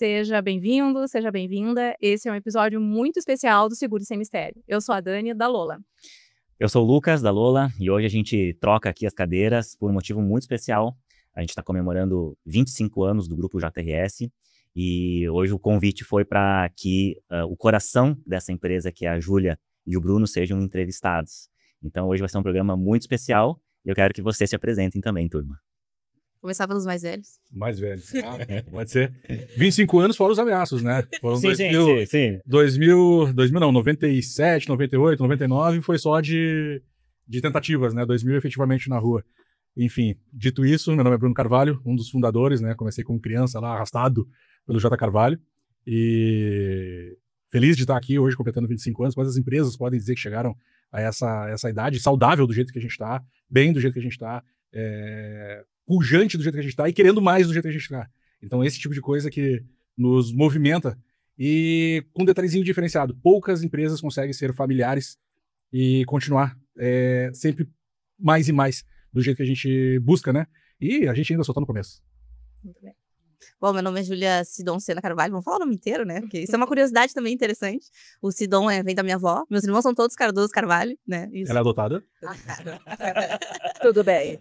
Seja bem-vindo, seja bem-vinda. Esse é um episódio muito especial do Seguro Sem Mistério. Eu sou a Dani, da Lola. Eu sou o Lucas, da Lola, e hoje a gente troca aqui as cadeiras por um motivo muito especial. A gente está comemorando 25 anos do Grupo JRS, e hoje o convite foi para que o coração dessa empresa, que é a Júlia e o Bruno, sejam entrevistados. Então hoje vai ser um programa muito especial, e eu quero que vocês se apresentem também, turma. Começar pelos mais velhos. Mais velhos. Pode ser. 25 anos fora os ameaços, né? Foram Sim. 97, 98, 99 foi só de tentativas, né? 2000 efetivamente na rua. Enfim, dito isso, meu nome é Bruno Carvalho, um dos fundadores, né? Comecei como criança lá, arrastado pelo J. Carvalho. E feliz de estar aqui hoje, completando 25 anos. Mas as empresas podem dizer que chegaram a essa idade saudável do jeito que a gente está, bem do jeito que a gente está, pujante do jeito que a gente está e querendo mais do jeito que a gente está. Então esse tipo de coisa que nos movimenta e com um detalhezinho diferenciado. Poucas empresas conseguem ser familiares e continuar sempre mais e mais do jeito que a gente busca, né? E a gente ainda só tá no começo. Muito bem. Bom, meu nome é Júlia Sidon Sena Carvalho. Vamos falar o nome inteiro, né? Porque isso é uma curiosidade também interessante. O Sidon vem da minha avó. Meus irmãos são todos Cardoso Carvalho, né? Isso. Ela é adotada? Tudo bem.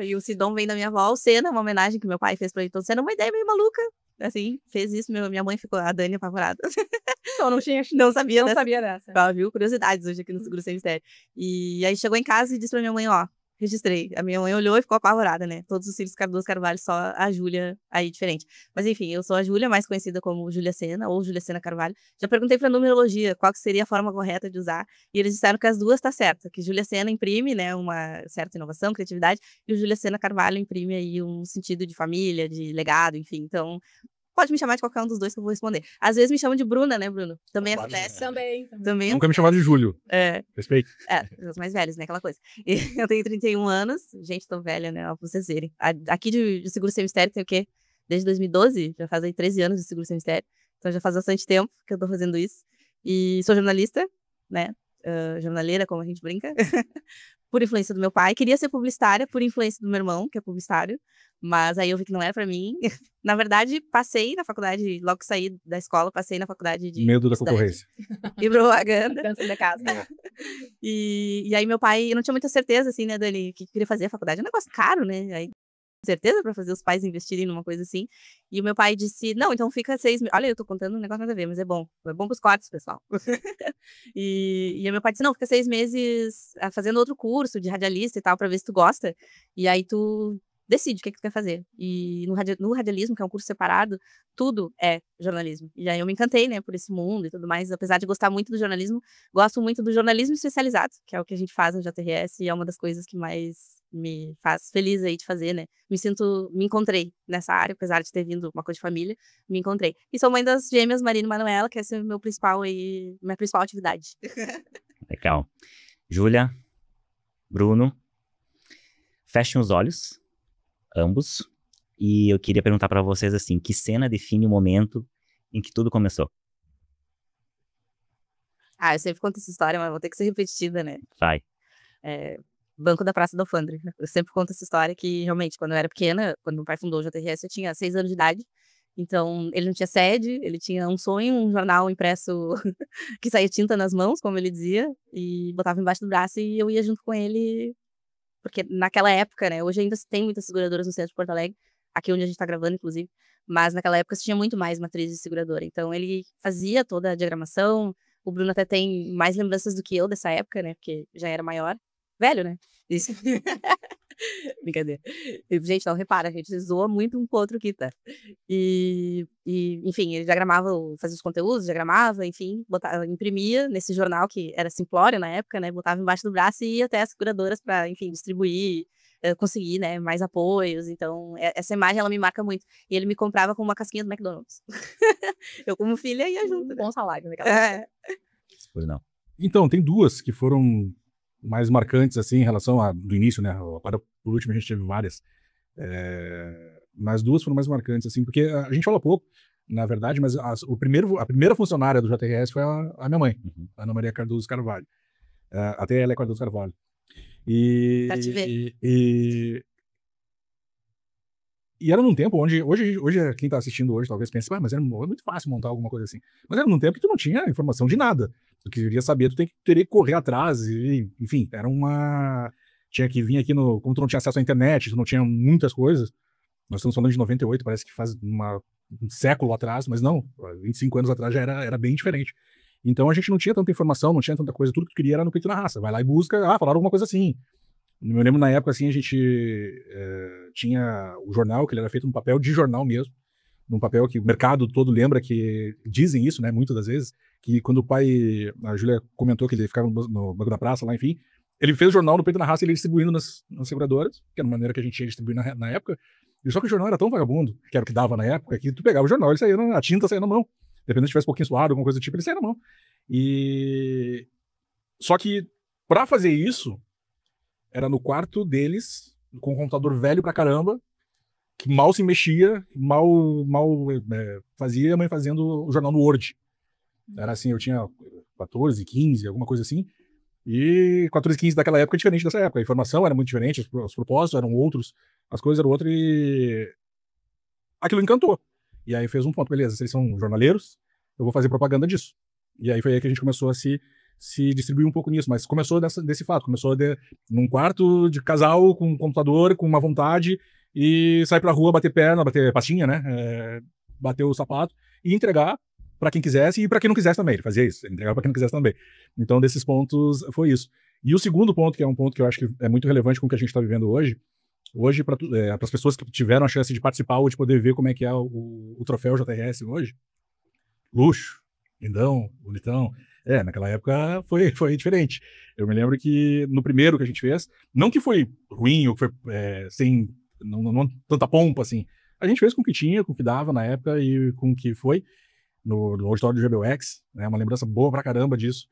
E o Sidon vem da minha avó. O Sena, uma homenagem que meu pai fez pra ele. Então, Sena, uma ideia meio maluca. Assim, fez isso. Minha mãe ficou, a Dani, apavorada. Então, não sabia dessa. Ela viu curiosidades hoje aqui no Seguro Sem Mistério. E aí chegou em casa e disse pra minha mãe, ó, registrei. A minha mãe olhou e ficou apavorada, né? Todos os filhos Cardoso Carvalho, só a Júlia aí diferente. Mas enfim, eu sou a Júlia, mais conhecida como Júlia Sena ou Júlia Sena Carvalho. Já perguntei pra numerologia qual que seria a forma correta de usar, e eles disseram que as duas tá certa, que Júlia Sena imprime, né, uma certa inovação, criatividade, e o Júlia Sena Carvalho imprime aí um sentido de família, de legado, enfim. Então, pode me chamar de qualquer um dos dois que eu vou responder. Às vezes me chamam de Bruna, né, Bruno? Também acontece. Também. Nunca me chamaram de Júlio. Respeito. Os mais velhos, né? Aquela coisa. E eu tenho 31 anos. Gente, tô velha, né? Ó, pra vocês verem. Aqui de Seguro Sem Mistério tem o quê? Desde 2012. Já faz aí 13 anos de Seguro Sem Mistério. Então já faz bastante tempo que eu tô fazendo isso. E sou jornalista, né? Jornaleira, como a gente brinca. Por influência do meu pai. Queria ser publicitária por influência do meu irmão, que é publicitário. Mas aí eu vi que não era pra mim. Na verdade, passei na faculdade, logo que saí da escola, passei na faculdade de... Medo da concorrência. E propaganda. Câncer da casa. E aí meu pai, eu não tinha muita certeza, assim, né, Dani, que queria fazer a faculdade. É um negócio caro, né? Aí, certeza pra fazer os pais investirem numa coisa assim. E o meu pai disse, não, então fica 6 meses. Olha, eu tô contando um negócio nada a ver, mas é bom. É bom pros cortes, pessoal. E aí meu pai disse, não, fica 6 meses fazendo outro curso de radialista e tal, pra ver se tu gosta. E aí tu decide o que tu quer fazer. E no radialismo, que é um curso separado, tudo é jornalismo. E aí eu me encantei, né, por esse mundo e tudo mais. Apesar de gostar muito do jornalismo, gosto muito do jornalismo especializado, que é o que a gente faz no JRS, e é uma das coisas que mais me faz feliz aí de fazer, né. Me encontrei nessa área, apesar de ter vindo uma coisa de família, me encontrei. E sou mãe das gêmeas Marina e Manuela, que essa é minha principal atividade. Legal. Júlia, Bruno, fechem os olhos, ambos, e eu queria perguntar para vocês assim, que cena define o momento em que tudo começou? Eu sempre conto essa história, mas vou ter que ser repetida, né? Vai. Banco da Praça da Alfândega. Eu sempre conto essa história que, realmente, quando eu era pequena, quando meu pai fundou o JRS, eu tinha 6 anos de idade. Então, ele não tinha sede, ele tinha um sonho, um jornal impresso que saía tinta nas mãos, como ele dizia, e botava embaixo do braço e eu ia junto com ele. Porque naquela época, né, hoje ainda se tem muitas seguradoras no centro de Porto Alegre, aqui onde a gente tá gravando, inclusive, mas naquela época se tinha muito mais matriz de seguradora. Então ele fazia toda a diagramação, o Bruno até tem mais lembranças do que eu dessa época, né, porque já era maior. Velho, né? Isso. Brincadeira. Gente, não, repara, a gente zoa muito um com o outro aqui, tá? Enfim, ele diagramava, fazia os conteúdos, diagramava, enfim, imprimia nesse jornal que era simplório na época, né? Botava embaixo do braço e ia até as seguradoras para, enfim, distribuir, conseguir, né, mais apoios. Então, essa imagem, ela me marca muito. E ele me comprava com uma casquinha do McDonald's. Eu, como filha, ia junto. Bom salário, né? Pois não. Então, tem duas que foram mais marcantes, assim, em relação do início, né? Agora, por último, a gente teve várias. Mas duas foram mais marcantes, assim, porque a gente fala pouco, na verdade, mas a primeira funcionária do JRS foi a minha mãe, Ana Maria Cardoso Carvalho. Até ela é Cardoso Carvalho. Pra te ver. E era num tempo onde, hoje quem tá assistindo hoje talvez pense, mas era muito fácil montar alguma coisa assim. Mas era num tempo que tu não tinha informação de nada. Tu queria saber, tu teria que correr atrás, e, enfim, era uma... Tinha que vir aqui como tu não tinha acesso à internet, tu não tinha muitas coisas. Nós estamos falando de 98, parece que faz um século atrás, mas não, 25 anos atrás já era bem diferente. Então a gente não tinha tanta informação, não tinha tanta coisa, tudo que tu queria era no peito na raça. Vai lá e busca, falaram alguma coisa assim. Eu lembro na época, assim, a gente tinha o jornal, que ele era feito num papel de jornal mesmo, num papel que o mercado todo lembra que dizem isso, né, muitas das vezes, que quando o pai, a Júlia comentou que ele ficava no banco da praça lá, enfim, ele fez o jornal no peito na raça e ele distribuindo nas seguradoras, que era uma maneira que a gente ia distribuir na época, e só que o jornal era tão vagabundo, que era o que dava na época, que tu pegava o jornal, ele saía, a tinta saía na mão, dependendo se tivesse um pouquinho suado, alguma coisa do tipo, ele saía na mão. E... Só que, pra fazer isso, era no quarto deles, com um computador velho pra caramba, que mal se mexia, mal fazia, a mãe fazendo o jornal no Word. Era assim, eu tinha 14, 15, alguma coisa assim, e 14, 15 daquela época é diferente dessa época. A informação era muito diferente, os propósitos eram outros, as coisas eram outras, e aquilo encantou. E aí fez um ponto, beleza, vocês são jornaleiros, eu vou fazer propaganda disso. E aí foi aí que a gente começou a se distribuir um pouco nisso, mas começou desse fato, começou num quarto de casal, com um computador, com uma vontade, e sair pra rua, bater perna, bater pastinha, né, bater o sapato, e entregar pra quem quisesse, e pra quem não quisesse também, ele fazia isso, ele entregava pra quem não quisesse também. Então, desses pontos, foi isso. E o segundo ponto, que é um ponto que eu acho que é muito relevante com o que a gente tá vivendo hoje, para as pessoas que tiveram a chance de participar ou de poder ver como é que é o troféu JRS hoje, luxo, lindão, bonitão. Naquela época foi diferente. Eu me lembro que no primeiro que a gente fez, não que foi ruim ou que foi sem não tanta pompa assim, a gente fez com o que tinha, com o que dava na época e com o que foi no auditório do GBUX, né, uma lembrança boa pra caramba disso,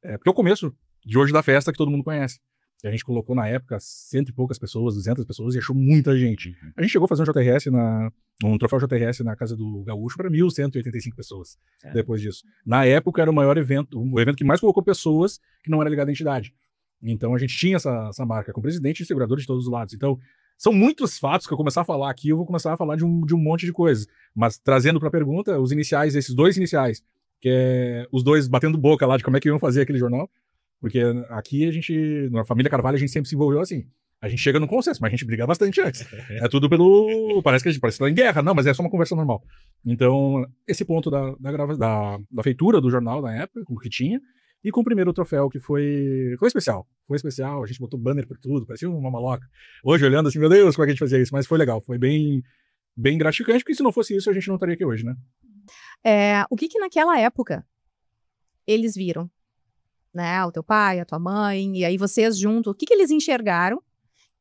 porque é o começo de hoje da festa que todo mundo conhece. E a gente colocou na época 100 e poucas pessoas, 200 pessoas, e achou muita gente. A gente chegou a fazer um troféu JRS na casa do Gaúcho para 1.185 pessoas depois disso. Na época era o maior evento, o evento que mais colocou pessoas que não era ligado à entidade. Então a gente tinha essa marca, com presidente e segurador de todos os lados. Então são muitos fatos que eu começar a falar aqui, eu vou começar a falar de um monte de coisas. Mas trazendo para a pergunta, os iniciais, esses dois iniciais, que é os dois batendo boca lá de como é que iam fazer aquele jornal. Porque aqui na família Carvalho, a gente sempre se envolveu assim. A gente chega no consenso, mas a gente briga bastante antes. É tudo parece que a gente tá em guerra. Não, mas é só uma conversa normal. Então, esse ponto da feitura do jornal na época, com o que tinha, e com o primeiro troféu, que foi especial. Foi especial, a gente botou banner por tudo, parecia uma maloca. Hoje, olhando assim, meu Deus, como é que a gente fazia isso? Mas foi legal, foi bem, bem gratificante, porque se não fosse isso, a gente não estaria aqui hoje, né? O que naquela época eles viram? Né, o teu pai, a tua mãe, e aí vocês juntos, o que eles enxergaram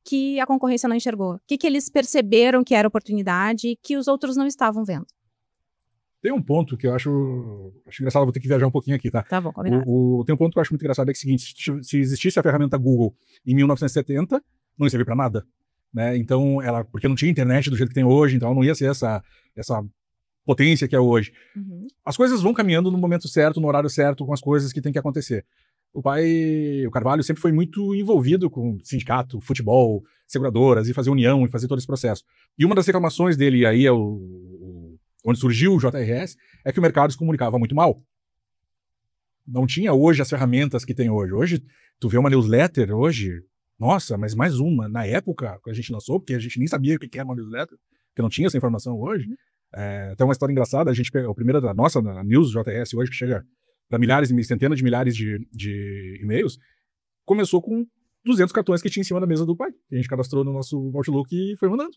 que a concorrência não enxergou? O que eles perceberam que era oportunidade que os outros não estavam vendo? Tem um ponto que eu acho engraçado, vou ter que viajar um pouquinho aqui, tá? Tá bom, combinado. Tem um ponto que eu acho muito engraçado, é que é o seguinte, se existisse a ferramenta Google em 1970, não ia servir pra nada, né? Então, porque não tinha internet do jeito que tem hoje, então não ia ser essa potência que é hoje. Uhum. As coisas vão caminhando no momento certo, no horário certo, com as coisas que tem que acontecer. O Carvalho, sempre foi muito envolvido com sindicato, futebol, seguradoras, e fazer união, e fazer todo esse processo. E uma das reclamações dele, e aí é onde surgiu o JRS, é que o mercado se comunicava muito mal. Não tinha hoje as ferramentas que tem hoje. Hoje, tu vê uma newsletter, hoje, nossa, mas mais uma. Na época que a gente lançou, porque a gente nem sabia o que era uma newsletter, porque não tinha essa informação hoje. Tem uma história engraçada, a primeira da nossa, na News JRS hoje, que chega para milhares e centenas de milhares de e-mails, começou com 200 cartões que tinha em cima da mesa do pai. A gente cadastrou no nosso Outlook e foi mandando.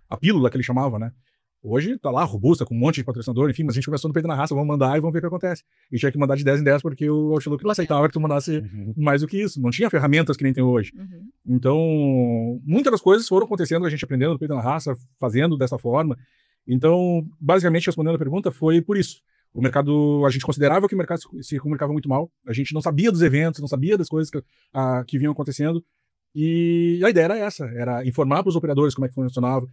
A pílula que ele chamava, né? Hoje tá lá, robusta, com um monte de patrocinador, enfim, mas a gente começou no peito na raça, vamos mandar e vamos ver o que acontece. E tinha que mandar de 10 em 10 porque o Outlook não aceitava que tu mandasse mais do que isso. Não tinha ferramentas que nem tem hoje. Uhum. Então, muitas das coisas foram acontecendo, a gente aprendendo no peito na raça, fazendo dessa forma. Então, basicamente, respondendo a pergunta, foi por isso. O mercado, a gente considerava que o mercado se comunicava muito mal, a gente não sabia dos eventos, não sabia das coisas que vinham acontecendo, e a ideia era essa, era informar para os operadores como é que funcionava,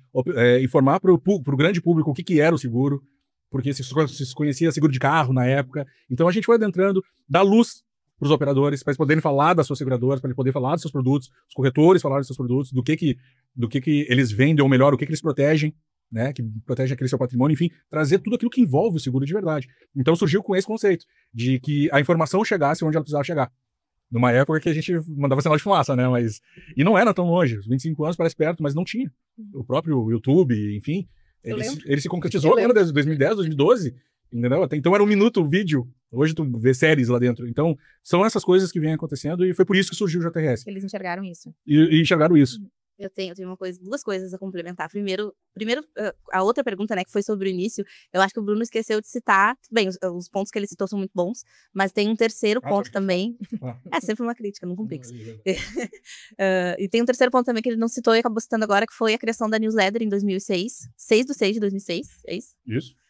informar para o grande público o que era o seguro, porque se conhecia seguro de carro na época. Então a gente foi adentrando, dar luz para os operadores, para eles poderem falar das suas seguradoras, para eles poderem falar dos seus produtos, os corretores falarem dos seus produtos, do que eles vendem, ou melhor, o que eles protegem, né, que protege aquele seu patrimônio, enfim, trazer tudo aquilo que envolve o seguro de verdade. Então surgiu com esse conceito, de que a informação chegasse onde ela precisava chegar. Numa época que a gente mandava sinal de fumaça, né, e não era tão longe, os 25 anos parece perto, mas não tinha. O próprio YouTube, enfim, ele se concretizou agora desde 2010, 2012, entendeu? Até então era 1 minuto o vídeo, hoje tu vê séries lá dentro. Então, são essas coisas que vêm acontecendo e foi por isso que surgiu o JTRS. Eles enxergaram isso. E enxergaram isso. Eu tenho duas coisas a complementar. Primeiro, a outra pergunta, né, que foi sobre o início, eu acho que o Bruno esqueceu de citar. Bem, os pontos que ele citou são muito bons, mas tem um terceiro ponto também. É sempre uma crítica, não complica. E tem um terceiro ponto também que ele não citou e acabou citando agora, que foi a criação da newsletter em 2006. 6/6 de 2006, é isso? Isso.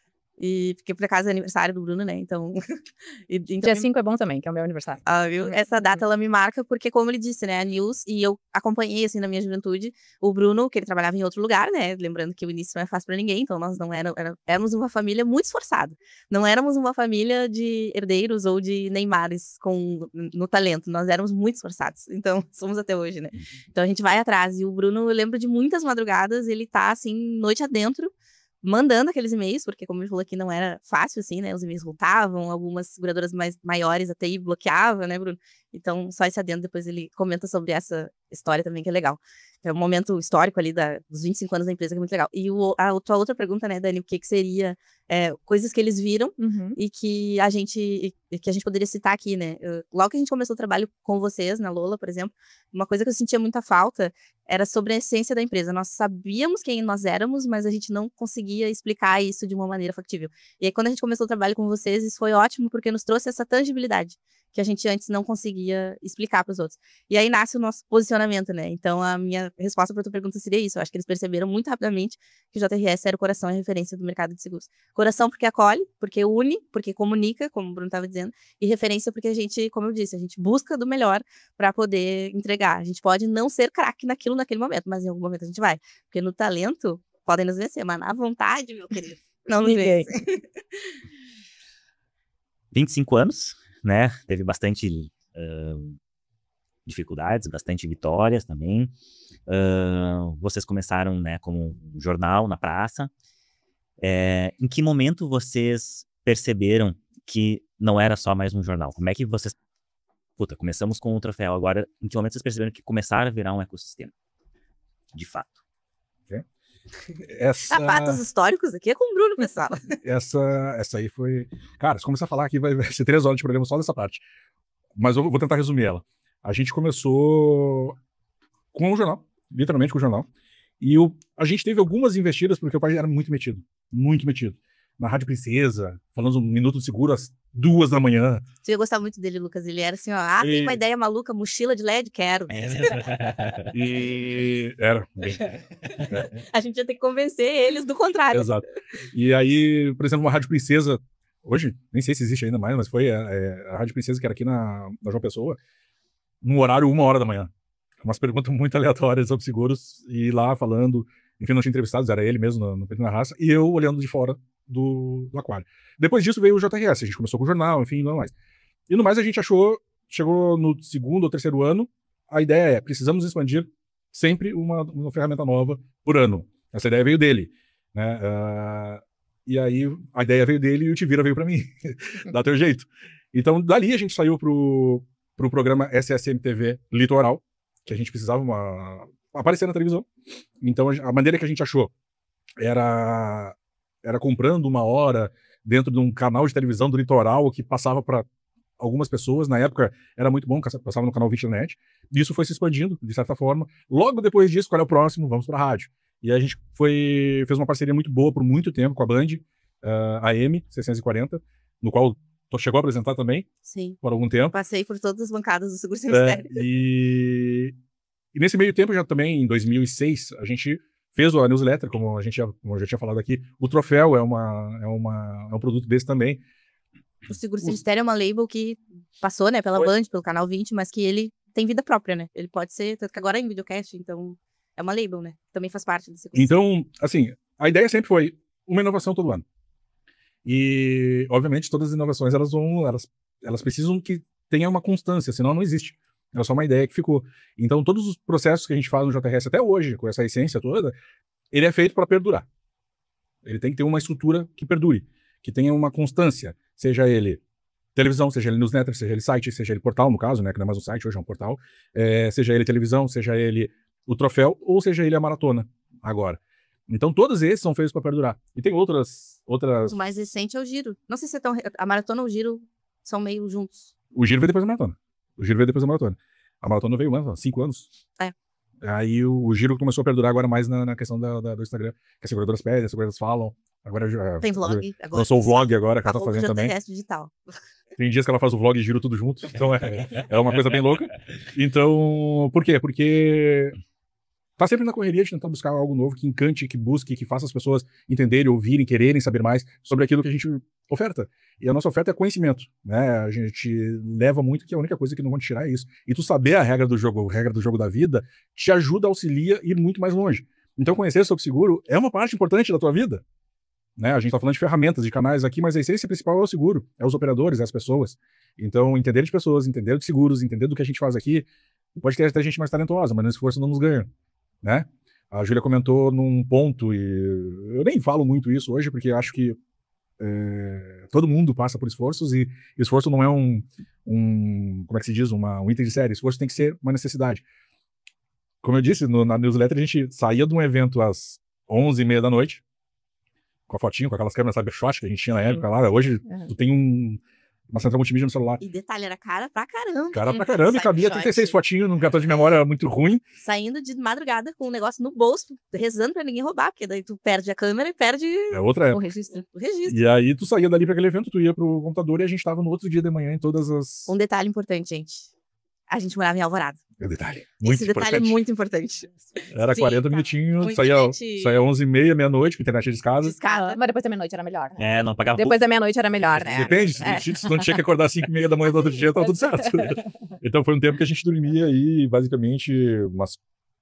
E porque por acaso é aniversário do Bruno, né? Então. Dia 5 é bom também, que é o meu aniversário. Viu? Essa data ela me marca porque, como ele disse, né? A News, e eu acompanhei assim na minha juventude, o Bruno, que ele trabalhava em outro lugar, né? Lembrando que o início não é fácil pra ninguém, então nós não éramos uma família muito esforçada. Não éramos uma família de herdeiros ou de Neymares no talento. Nós éramos muito esforçados. Então, somos até hoje, né? Então a gente vai atrás. E o Bruno, eu lembro de muitas madrugadas, ele tá assim, noite adentro, mandando aqueles e-mails, porque como ele falou aqui, não era fácil, assim, né, os e-mails voltavam, algumas seguradoras maiores até aí bloqueavam, né, Bruno? Então, só esse adendo, depois ele comenta sobre essa história também, que é legal. É um momento histórico ali dos 25 anos da empresa, que é muito legal. E a outra pergunta, né, Dani, o que seria coisas que eles viram e que a gente poderia citar aqui, né? Logo que a gente começou o trabalho com vocês, na Lola, por exemplo, uma coisa que eu sentia muita falta era sobre a essência da empresa. Nós sabíamos quem nós éramos, mas a gente não conseguia explicar isso de uma maneira factível. E aí, quando a gente começou o trabalho com vocês, isso foi ótimo, porque nos trouxe essa tangibilidade que a gente antes não conseguia explicar para os outros. E aí nasce o nosso posicionamento, né? Então, a minha resposta para a tua pergunta seria isso. Eu acho que eles perceberam muito rapidamente que o JRS era o coração e a referência do mercado de seguros. Coração porque acolhe, porque une, porque comunica, como o Bruno estava dizendo, e referência porque a gente, como eu disse, a gente busca do melhor para poder entregar. A gente pode não ser craque naquilo naquele momento, mas em algum momento a gente vai. Porque no talento, podem nos vencer, mas na vontade, meu querido, não nos vence. 25 anos, né? Teve bastante dificuldades, bastante vitórias também. Vocês começaram, né, como um jornal na praça. Em que momento vocês perceberam que não era só mais um jornal? Como é que vocês... começamos com o troféu, agora em que momento vocês perceberam que começaram a virar um ecossistema? De fato. Fatos históricos aqui é com o Bruno, pessoal. Essa aí foi... Cara, se começar a falar aqui, vai ser 3 horas de programa só dessa parte. Mas eu vou tentar resumir ela. A gente começou com o jornal, literalmente com o jornal. E a gente teve algumas investidas, porque o pai era muito metido. Muito metido. Na Rádio Princesa, falando um minuto de seguro às 2 da manhã. Eu gostava muito dele, Lucas. Ele era assim, ó, tem uma ideia maluca, mochila de LED, quero. E era. A gente ia ter que convencer eles do contrário. Exato. E aí, por exemplo, uma Rádio Princesa, hoje, nem sei se existe ainda mais, mas foi a Rádio Princesa, que era aqui na João Pessoa, no horário 1 hora da manhã. Umas perguntas muito aleatórias sobre seguros, e lá falando, enfim, não tinha entrevistados, era ele mesmo no Peito na Raça, e eu olhando de fora do aquário. Depois disso veio o JRS, a gente começou com o jornal, enfim, não mais. E no mais a gente chegou no 2º ou 3º ano, a ideia precisamos expandir sempre uma ferramenta nova por ano. Essa ideia veio dele, né? E aí a ideia veio dele e o Tivira veio para mim. Dá teu jeito. Então dali a gente saiu pro programa SSMTV Litoral, que a gente precisava aparecer na televisão. Então a maneira que a gente achou era comprando 1 hora dentro de um canal de televisão do Litoral que passava para algumas pessoas. Na época era muito bom, passava no canal 20 da NET. Isso foi se expandindo, de certa forma. Logo depois disso, qual é o próximo? Vamos para a rádio. E a gente fez uma parceria muito boa por muito tempo com a Band, AM 640, no qual chegou a apresentar também. Sim. Por algum tempo. Passei por todas as bancadas do Seguro Sem Mistério. E nesse meio tempo, já também, em 2006, a gente fez a newsletter, como eu já tinha falado aqui. O troféu é um produto desse também. O Seguro Sem Mistério é uma label que passou, né, pela Band, pelo Canal 20, mas que ele tem vida própria, né? Ele pode ser, tanto que agora é em videocast, então é uma label, né? Também faz parte desse curso. Então, assim, a ideia sempre foi uma inovação todo ano. E, obviamente, todas as inovações, elas precisam que tenha uma constância, senão não existe. É só uma ideia que ficou. Então, todos os processos que a gente faz no JRS até hoje, com essa essência toda, ele é feito para perdurar. Ele tem que ter uma estrutura que perdure, que tenha uma constância, seja ele televisão, seja ele newsletter, seja ele site, seja ele portal, no caso, né, que não é mais um site, hoje é um portal, seja ele televisão, seja ele o troféu, ou seja ele a maratona, agora. Então, todos esses são feitos para perdurar. E tem outras... O mais recente é o giro. Não sei se é tão... A maratona e o giro são meio juntos. O giro veio depois da maratona. A maratona veio, mano, 5 anos. Aí o giro começou a perdurar agora mais na questão do Instagram, que as seguradoras pedem, as seguradoras falam. Agora já... Tem vlog. Agora lançou o vlog agora, que ela tá fazendo também. Digital. Tem dias que ela faz o vlog e giro tudo junto, então é uma coisa bem louca. Então, por quê? Porque tá sempre na correria de tentar buscar algo novo que encante, que busque, que faça as pessoas entenderem, ouvirem, quererem saber mais sobre aquilo que a gente oferta. E a nossa oferta é conhecimento, né? A gente leva muito que a única coisa que não vão te tirar é isso. E tu saber a regra do jogo da vida, te ajuda, auxilia a ir muito mais longe. Então conhecer sobre seguro é uma parte importante da tua vida. Né? A gente está falando de ferramentas, de canais aqui, mas a essência principal é o seguro, é os operadores, é as pessoas. Então, entender de pessoas, entender de seguros, entender do que a gente faz aqui, pode ter até gente mais talentosa, mas no esforço não nos ganha, né? A Júlia comentou num ponto, e eu nem falo muito isso hoje, porque acho que todo mundo passa por esforços, e esforço não é como é que se diz, um item de série, esforço tem que ser uma necessidade. Como eu disse, na newsletter a gente saía de um evento às 11h30 da noite, com a fotinho, com aquelas câmeras cybershot que a gente tinha na época lá. Hoje, tu tem uma central multimídia no celular. E detalhe, era cara pra caramba. Cara pra caramba, e cabia 36 fotinhos num cartão de memória muito ruim. Saindo de madrugada com um negócio no bolso, rezando pra ninguém roubar, porque daí tu perde a câmera e perde outra época. O registro. E aí tu saía dali pra aquele evento, tu ia pro computador e a gente tava no outro dia de manhã em todas as... Um detalhe importante, gente. A gente morava em Alvorada. É um detalhe. Muito Esse detalhe importante. É muito importante. Era 40 minutinhos, saía 11h30, meia-noite, com internet de escada. Mas depois da meia-noite era melhor, né? Não pagava Depois da meia-noite era melhor, né? Depende, se não tinha que acordar às 5h30 da manhã do outro dia, tava tudo certo. Então foi um tempo que a gente dormia aí, basicamente, umas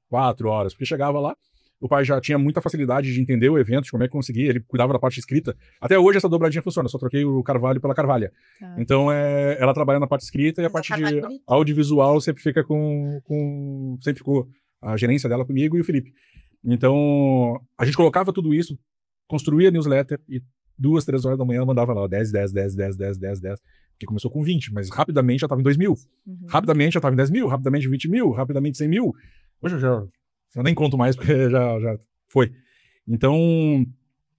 4 horas, porque chegava lá, o pai já tinha muita facilidade de entender o evento, de como é que conseguia, ele cuidava da parte escrita. Até hoje essa dobradinha funciona, só troquei o Carvalho pela Carvalha. Então ela trabalha na parte escrita e a parte de audiovisual sempre fica sempre ficou a gerência dela comigo e o Felipe. Então a gente colocava tudo isso, construía newsletter e 2, 3 horas da manhã mandava lá 10, que começou com 20, mas rapidamente já estava em 2.000. Rapidamente já estava em 10.000, rapidamente 20.000, rapidamente 100.000. Hoje eu nem conto mais, porque já foi. Então,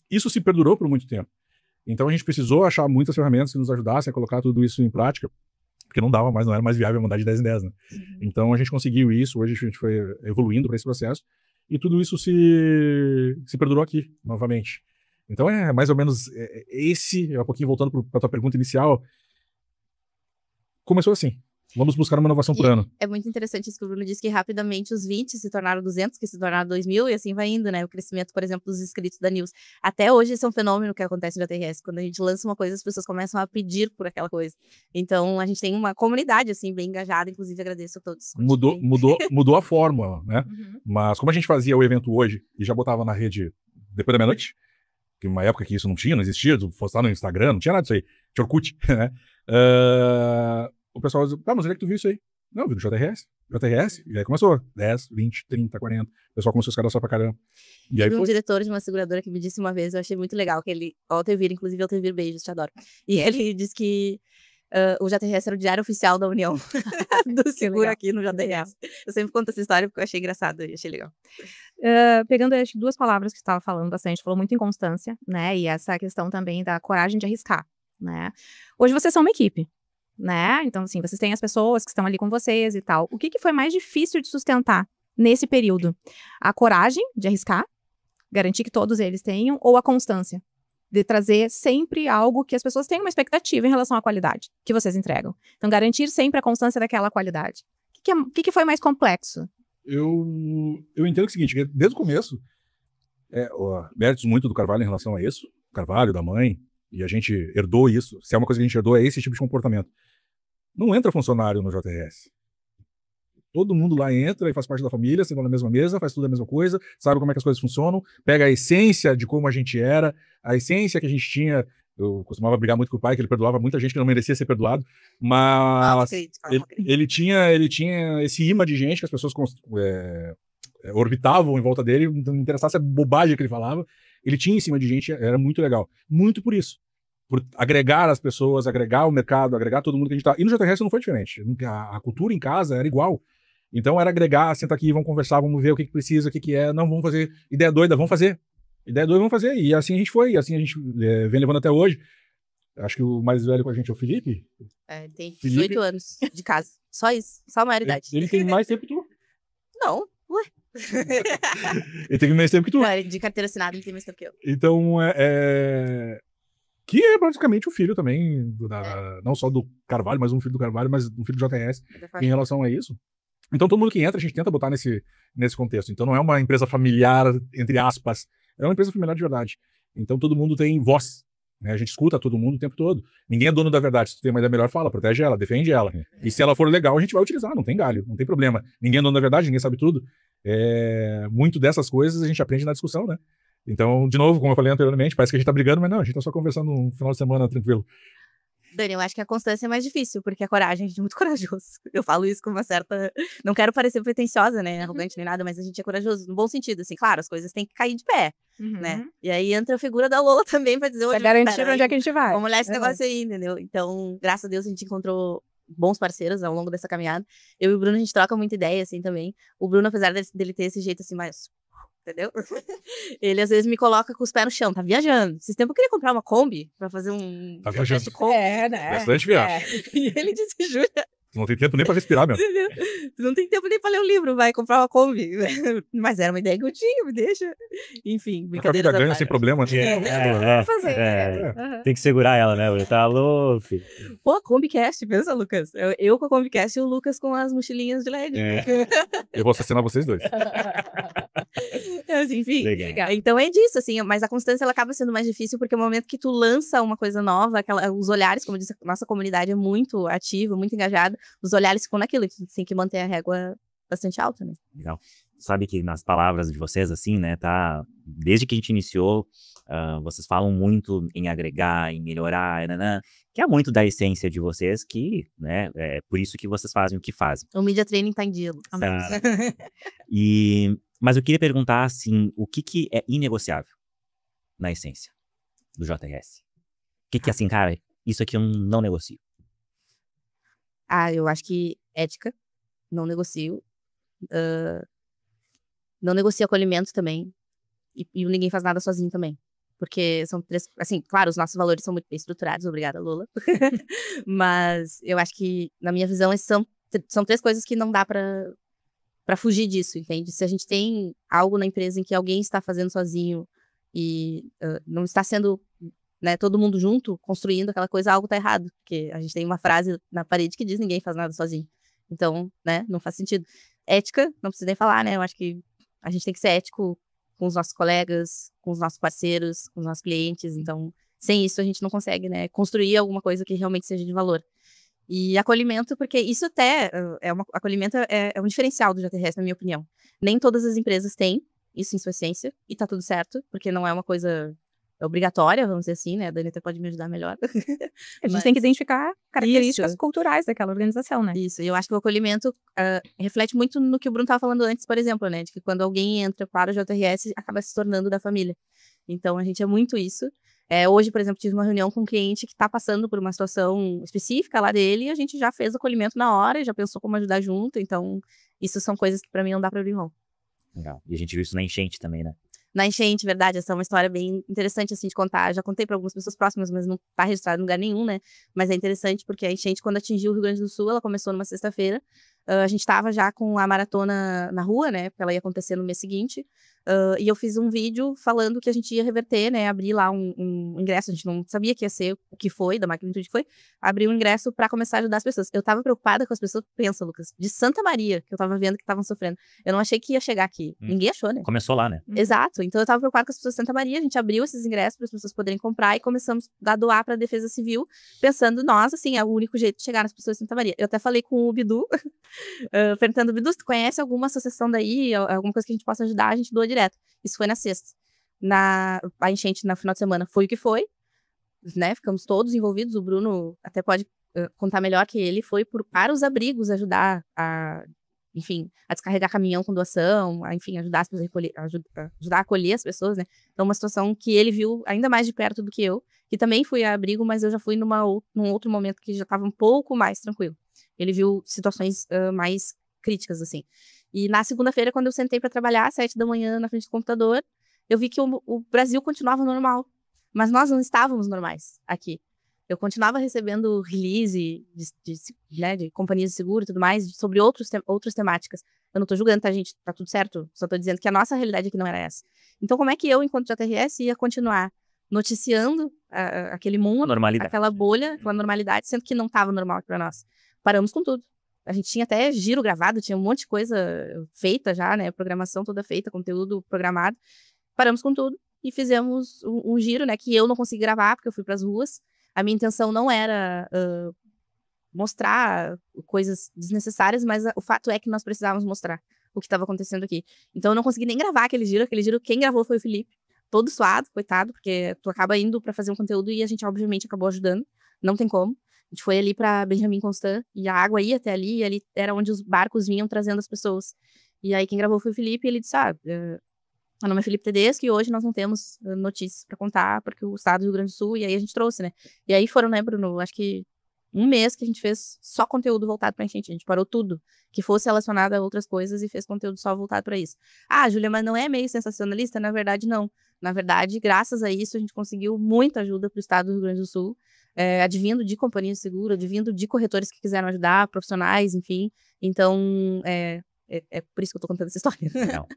isso se perdurou por muito tempo. Então, a gente precisou achar muitas ferramentas que nos ajudassem a colocar tudo isso em prática, porque não era mais viável mandar de 10 em 10, né? Então, a gente conseguiu isso, hoje a gente foi evoluindo para esse processo, e tudo isso se perdurou aqui, novamente. Então, é mais ou menos um pouquinho voltando para a tua pergunta inicial, começou assim. Vamos buscar uma inovação por ano. É muito interessante isso que o Bruno disse, que rapidamente os 20 se tornaram 200, que se tornaram 2.000, e assim vai indo, né? O crescimento, por exemplo, dos inscritos da News. Até hoje esse é um fenômeno que acontece no JTRS. Quando a gente lança uma coisa, as pessoas começam a pedir por aquela coisa. Então, a gente tem uma comunidade, assim, bem engajada. Inclusive, agradeço a todos. Mudou a fórmula, né? Mas como a gente fazia o evento hoje e já botava na rede depois da meia-noite, que uma época que isso não existia, tu postar no Instagram, não tinha nada disso aí. Tinha Orkut, né? O pessoal diz, mas onde é que tu viu isso aí? Não, vi no JRS. E aí começou. 10, 20, 30, 40. O pessoal começou a se cadastrar pra caramba. E aí um diretor de uma seguradora que me disse uma vez, eu achei muito legal, que ele, o Altevir, inclusive, Altevir, beijos, te adoro. E ele disse que o JRS era o diário oficial da União do seguro aqui no JRS. Eu sempre conto essa história porque eu achei engraçado e achei legal. Pegando, acho que 2 palavras que você estava falando bastante, falou muito em constância, né? E essa questão também da coragem de arriscar, né? Hoje vocês são uma equipe. Né? Então, assim, vocês têm as pessoas que estão ali com vocês e tal. O que foi mais difícil de sustentar nesse período? A coragem de arriscar, garantir que todos eles tenham, ou a constância de trazer sempre algo que as pessoas tenham uma expectativa em relação à qualidade que vocês entregam? Então, garantir sempre a constância daquela qualidade. O que foi mais complexo? Eu entendo o seguinte, desde o começo, méritos muito do Carvalho em relação a isso, Carvalho, da mãe, e a gente herdou isso. Se é uma coisa que a gente herdou, é esse tipo de comportamento. Não entra funcionário no JRS. Todo mundo lá entra e faz parte da família, senta na mesma mesa, faz tudo a mesma coisa, sabe como é que as coisas funcionam, pega a essência de como a gente era, a essência que a gente tinha Eu costumava brigar muito com o pai, que ele perdoava muita gente que não merecia ser perdoado, mas ele tinha esse imã de gente que as pessoas orbitavam em volta dele, não interessasse a bobagem que ele falava, ele tinha em cima de gente, era muito legal. Muito por isso. Por agregar as pessoas, agregar o mercado, agregar todo mundo que a gente tá... E no JRS não foi diferente. A cultura em casa era igual. Então era agregar, senta aqui, vamos conversar, vamos ver o que precisa, o que é, não, vamos fazer ideia doida, vamos fazer. Ideia doida, vamos fazer. E assim a gente foi, e assim a gente vem levando até hoje. Acho que o mais velho com a gente é o Felipe. Ele tem 18 anos de casa. Só isso, só a maioridade. Ele tem mais tempo que tu. Não, ué. Ele tem mais tempo que tu. Não, de carteira assinada ele tem mais tempo que eu. Então, que é basicamente o filho também, não só do Carvalho, mas um filho do Carvalho, mas um filho do JRS em relação a isso. Então, todo mundo que entra, a gente tenta botar nesse contexto. Então, não é uma empresa familiar, entre aspas, é uma empresa familiar de verdade. Então, todo mundo tem voz, né? A gente escuta todo mundo o tempo todo. Ninguém é dono da verdade. Se tu tem uma ideia melhor, fala, protege ela, defende ela. E se ela for legal, a gente vai utilizar, não tem galho, não tem problema. Ninguém é dono da verdade, ninguém sabe tudo. Muito dessas coisas a gente aprende na discussão, né? Então, de novo, como eu falei anteriormente, parece que a gente tá brigando, mas não, a gente tá só conversando um final de semana tranquilo. Dani, eu acho que a constância é mais difícil, porque a coragem, a gente é muito corajoso. Eu falo isso com uma certa... Não quero parecer pretensiosa, né, arrogante nem nada, mas a gente é corajoso, no bom sentido, assim. Claro, as coisas têm que cair de pé, né? E aí entra a figura da Lola também pra dizer... Pra garantir onde é que a gente vai. Vamos olhar esse negócio aí, entendeu? Então, graças a Deus, a gente encontrou bons parceiros ao longo dessa caminhada. Eu e o Bruno, a gente troca muita ideia, assim, também. O Bruno, apesar dele ter esse jeito, assim, mais... Entendeu? Ele às vezes me coloca com os pés no chão, tá viajando. Esses tempos eu queria comprar uma Kombi pra fazer um. Tá viajando. Né? Bastante viagem. E ele disse, Júlia. Tu não tem tempo nem pra respirar, meu. Tu não tem tempo nem pra ler o livro, vai comprar uma Kombi. Mas era uma ideia que eu tinha, me deixa. Enfim, brincadeira. Ganha sem problema. Tem que segurar ela, né? Tá louco, filho. Pô, a Kombicast, pensa, Lucas. Eu com a Kombicast e o Lucas com as mochilinhas de LED. Eu vou assassinar vocês dois. Enfim, Legal. Então é disso, assim, mas a constância ela acaba sendo mais difícil porque no momento que tu lança uma coisa nova, os olhares, como eu disse, a nossa comunidade é muito ativa, muito engajada, os olhares ficam naquilo, tu tem que manter a régua bastante alta, né? Legal. Sabe que nas palavras de vocês, assim, né, tá, desde que a gente iniciou, vocês falam muito em agregar, em melhorar, que é muito da essência de vocês, que, né, é por isso que vocês fazem o que fazem. O Media Training tá em dia, Lucas. Mas eu queria perguntar, assim, o que é inegociável na essência do JRS? O que assim, cara, isso aqui eu não negocio? Eu acho que ética, não negocio. Não negocio acolhimento também. E ninguém faz nada sozinho também. Porque são três... Assim, claro, os nossos valores são muito bem estruturados. Obrigada, Lola. Mas eu acho que, na minha visão, são três coisas que não dá pra fugir disso, entende? Se a gente tem algo na empresa em que alguém está fazendo sozinho e não está sendo, né, todo mundo junto, construindo aquela coisa, algo tá errado. Porque a gente tem uma frase na parede que diz ninguém faz nada sozinho. Então, né, não faz sentido. Ética, não precisa nem falar, né? Eu acho que a gente tem que ser ético com os nossos colegas, com os nossos parceiros, com os nossos clientes. Então, sem isso a gente não consegue, né, construir alguma coisa que realmente seja de valor. E acolhimento, porque isso até acolhimento é um diferencial do JRS, na minha opinião. Nem todas as empresas têm isso em sua essência, e tá tudo certo, porque não é uma coisa obrigatória, vamos dizer assim, né? A Dani até pode me ajudar melhor. A gente tem que identificar características culturais daquela organização, né? Isso, e eu acho que o acolhimento reflete muito no que o Bruno estava falando antes, por exemplo, né? De que quando alguém entra para o JRS, acaba se tornando da família. Então, a gente é muito isso. Hoje, por exemplo, tive uma reunião com um cliente que está passando por uma situação específica lá dele e a gente já fez acolhimento na hora e já pensou como ajudar junto. Então, isso são coisas que para mim não dá para abrir mão. Legal. E a gente viu isso na enchente também, né? Na enchente, verdade, essa é uma história bem interessante, assim, de contar. Já contei para algumas pessoas próximas, mas não tá registrado em lugar nenhum, né? Mas é interessante porque a enchente, quando atingiu o Rio Grande do Sul, ela começou numa sexta-feira. A gente tava já com a maratona na rua, né? Porque ela ia acontecer no mês seguinte. E eu fiz um vídeo falando que a gente ia reverter, né? Abrir lá um ingresso. A gente não sabia que ia ser o que foi, da magnitude que foi. Abrir um ingresso para começar a ajudar as pessoas. Eu tava preocupada com as pessoas, pensa, Lucas, de Santa Maria, que eu tava vendo que estavam sofrendo. Eu não achei que ia chegar aqui. Ninguém achou, né? Começou lá, né? Exato. Então eu tava preocupada com as pessoas de Santa Maria. A gente abriu esses ingressos para as pessoas poderem comprar e começamos a doar para a Defesa Civil, pensando, nós, assim, é o único jeito de chegar nas pessoas de Santa Maria. Eu até falei com o Bidu, perguntando, Bidu, se tu conhece alguma associação daí, alguma coisa que a gente possa ajudar, a gente doa direto. Isso foi na sexta. A enchente no final de semana foi o que foi. né, ficamos todos envolvidos. O Bruno até pode contar melhor que ele foi para os abrigos ajudar a, enfim, a descarregar caminhão com doação, a, enfim, ajudar as pessoas ajudar a acolher as pessoas, né? Então, uma situação que ele viu ainda mais de perto do que eu, que também fui a abrigo, mas eu já fui num outro momento que já estava um pouco mais tranquilo. Ele viu situações mais críticas, assim. E na segunda-feira, quando eu sentei para trabalhar, às 7 da manhã, na frente do computador, eu vi que o Brasil continuava normal. Mas nós não estávamos normais aqui. Eu continuava recebendo release de companhias de seguro e tudo mais, sobre outras temáticas. Eu não tô julgando, tá, gente? Tá tudo certo. Só tô dizendo que a nossa realidade aqui não era essa. Então, como é que eu, enquanto JRS, ia continuar noticiando aquele mundo, aquela bolha, aquela normalidade, sendo que não tava normal aqui pra nós? Paramos com tudo. A gente tinha até giro gravado, tinha um monte de coisa feita já, né? Programação toda feita, conteúdo programado. Paramos com tudo e fizemos um giro, né? Que eu não consegui gravar, porque eu fui pras ruas. A minha intenção não era mostrar coisas desnecessárias, mas o fato é que nós precisávamos mostrar o que estava acontecendo aqui. Então eu não consegui nem gravar aquele giro. Aquele giro, quem gravou foi o Felipe. Todo suado, coitado, porque tu acaba indo pra fazer um conteúdo e a gente, obviamente, acabou ajudando. Não tem como. A gente foi ali pra Benjamin Constant e a água ia até ali, e ali era onde os barcos vinham trazendo as pessoas. E aí quem gravou foi o Felipe, e ele disse, meu nome é Felipe Tedesco e hoje nós não temos notícias pra contar, porque o estado do Rio Grande do Sul, e aí a gente trouxe, né? E aí foram, né, Bruno, acho que um mês que a gente fez só conteúdo voltado pra enchente. A gente parou tudo que fosse relacionado a outras coisas e fez conteúdo só voltado pra isso. Ah, Júlia, mas não é meio sensacionalista? Na verdade, não. Na verdade, graças a isso, a gente conseguiu muita ajuda pro estado do Rio Grande do Sul, advindo de companhias de seguro, advindo de corretores que quiseram ajudar, profissionais, enfim. Então, é por isso que eu tô contando essa história. Não.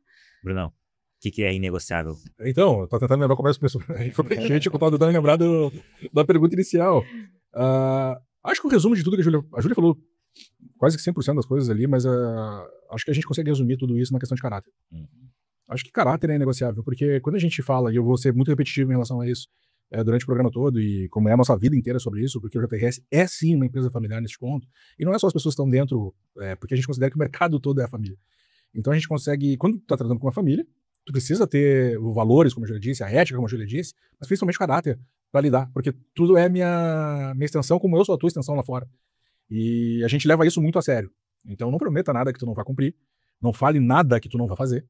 Brunão, o que é inegociável? Então, eu tô tentando lembrar como é que a gente foi pra gente, eu tava tentando lembrar da pergunta inicial. Acho que o resumo de tudo que a Júlia falou, quase que 100% das coisas ali, mas acho que a gente consegue resumir tudo isso na questão de caráter. Acho que caráter é inegociável, porque quando a gente fala, e eu vou ser muito repetitivo em relação a isso, durante o programa todo, e como é a nossa vida inteira sobre isso, porque o JRS é sim uma empresa familiar nesse ponto, e não é só as pessoas que estão dentro, porque a gente considera que o mercado todo é a família. Então a gente consegue, quando tu tá tratando com uma família, tu precisa ter os valores, como a Júlia disse, a ética, como a Júlia disse, mas principalmente o caráter para lidar, porque tudo é minha extensão, como eu sou a tua extensão lá fora. E a gente leva isso muito a sério. Então não prometa nada que tu não vai cumprir, não fale nada que tu não vai fazer.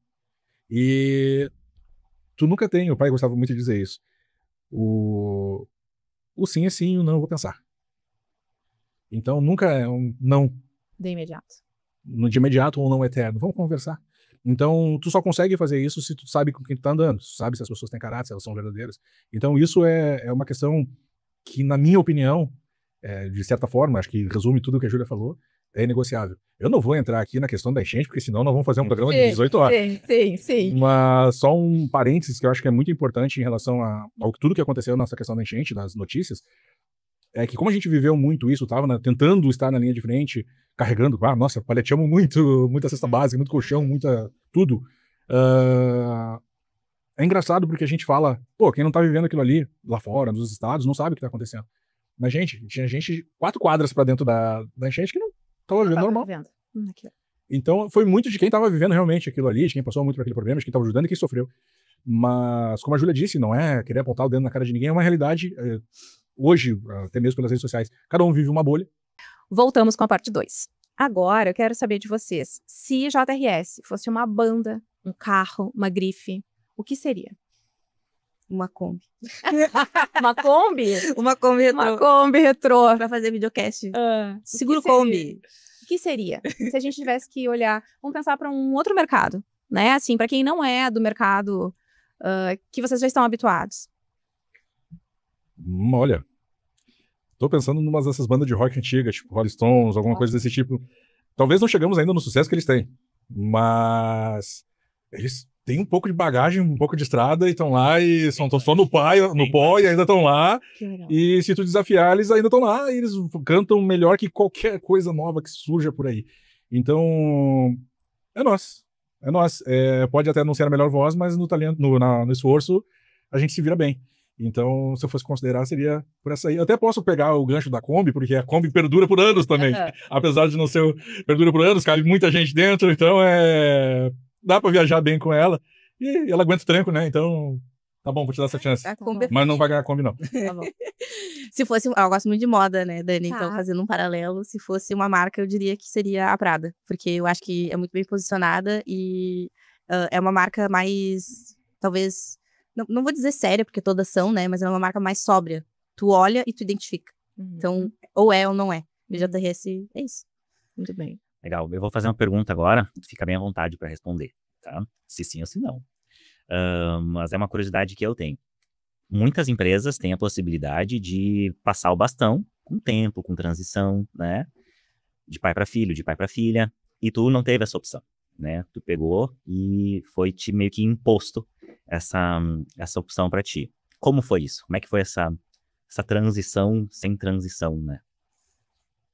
E tu nunca tem, o pai gostava muito de dizer isso, o sim é sim, o não eu vou pensar. Então nunca é um não De imediato. de imediato ou um não eterno. Vamos conversar. Então, tu só consegue fazer isso se tu sabe com quem tu tá andando, tu sabe se as pessoas têm caráter, se elas são verdadeiras. Então, isso é uma questão que, na minha opinião, de certa forma, acho que resume tudo o que a Júlia falou, é negociável. Eu não vou entrar aqui na questão da enchente, porque senão nós vamos fazer um programa de 18 horas. Sim. Mas só um parênteses que eu acho que é muito importante em relação ao tudo que aconteceu nessa questão da enchente, das notícias, é que como a gente viveu muito isso, tava tentando estar na linha de frente, carregando, nossa, paleteamos muita cesta básica, muito colchão, tudo. É engraçado porque a gente fala, quem não tá vivendo aquilo ali, lá fora, nos estados, não sabe o que tá acontecendo. Mas, gente, tinha gente 4 quadras pra dentro da enchente que não tava vivendo normal. Então, foi muito de quem tava vivendo realmente aquilo ali, de quem passou muito por aquele problema, de quem tava ajudando e quem sofreu. Mas, como a Júlia disse, não é querer apontar o dedo na cara de ninguém, é uma realidade, hoje, até mesmo pelas redes sociais, cada um vive uma bolha. Voltamos com a parte 2. Agora, eu quero saber de vocês, se JRS fosse uma banda, um carro, uma grife, o que seria? Uma Kombi. Uma Kombi? Uma Kombi retrô. Uma Kombi retrô. Pra fazer videocast. Seguro que seria? Kombi. O que seria? Se a gente tivesse que olhar, vamos pensar para um outro mercado, né? Assim, para quem não é do mercado que vocês já estão habituados. Olha, tô pensando em umas dessas bandas de rock antigas, tipo Rolling Stones, alguma coisa desse tipo. Talvez não chegamos ainda no sucesso que eles têm, mas eles têm um pouco de bagagem, um pouco de estrada e estão lá e estão só no pó e ainda estão lá. Que legal. E se tu desafiar, eles ainda estão lá e eles cantam melhor que qualquer coisa nova que surja por aí. Então, é nós. Pode até não ser a melhor voz, mas no talento, no esforço, a gente se vira bem. Então, se eu fosse considerar, seria por essa aí. Eu até posso pegar o gancho da Kombi, porque a Kombi perdura por anos também. Apesar de não ser perdura por anos, cabe muita gente dentro, então dá pra viajar bem com ela. E ela aguenta o tranco, né? Então, Tá bom, vou te dar essa chance. A Tá Kombi- bom. Mas não vai ganhar a Kombi, não. Tá bom. Se fosse, eu gosto muito de moda, né, Dani? Tá. Então, fazendo um paralelo, se fosse uma marca, eu diria que seria a Prada. Porque eu acho que é muito bem posicionada e é uma marca mais, talvez, não vou dizer séria, porque todas são, né? Mas é uma marca mais sóbria. Tu olha e tu identifica. Então, ou é ou não é. E JTRS é isso. Muito bem. Legal. Eu vou fazer uma pergunta agora. Fica bem à vontade para responder, tá? Se sim ou se não. Mas é uma curiosidade que eu tenho. Muitas empresas têm a possibilidade de passar o bastão com tempo, com transição, né? De pai para filho, de pai para filha. E tu não teve essa opção, né? Tu pegou e foi te meio que imposto essa opção para ti. Como foi isso? Como é que foi essa transição sem transição, né?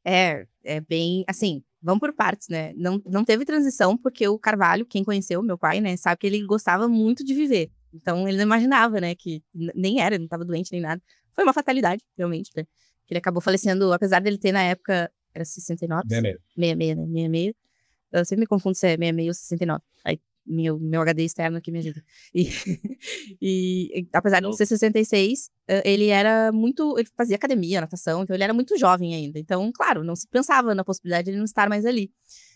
É bem, assim, vamos por partes, né? Não teve transição porque o Carvalho, quem conheceu, meu pai, né, sabe que ele gostava muito de viver. Então, ele não imaginava, né, que nem era, ele não estava doente nem nada. Foi uma fatalidade, realmente, né? Que ele acabou falecendo, apesar dele ter na época, era 69? 66. 66, né? 66. Eu sempre me confundo se é 66 ou 69. Aí, meu HD externo aqui me ajuda. E apesar de ser 66, ele era muito... Ele fazia academia, natação, então ele era muito jovem ainda. Então, claro, não se pensava na possibilidade de ele não estar mais ali.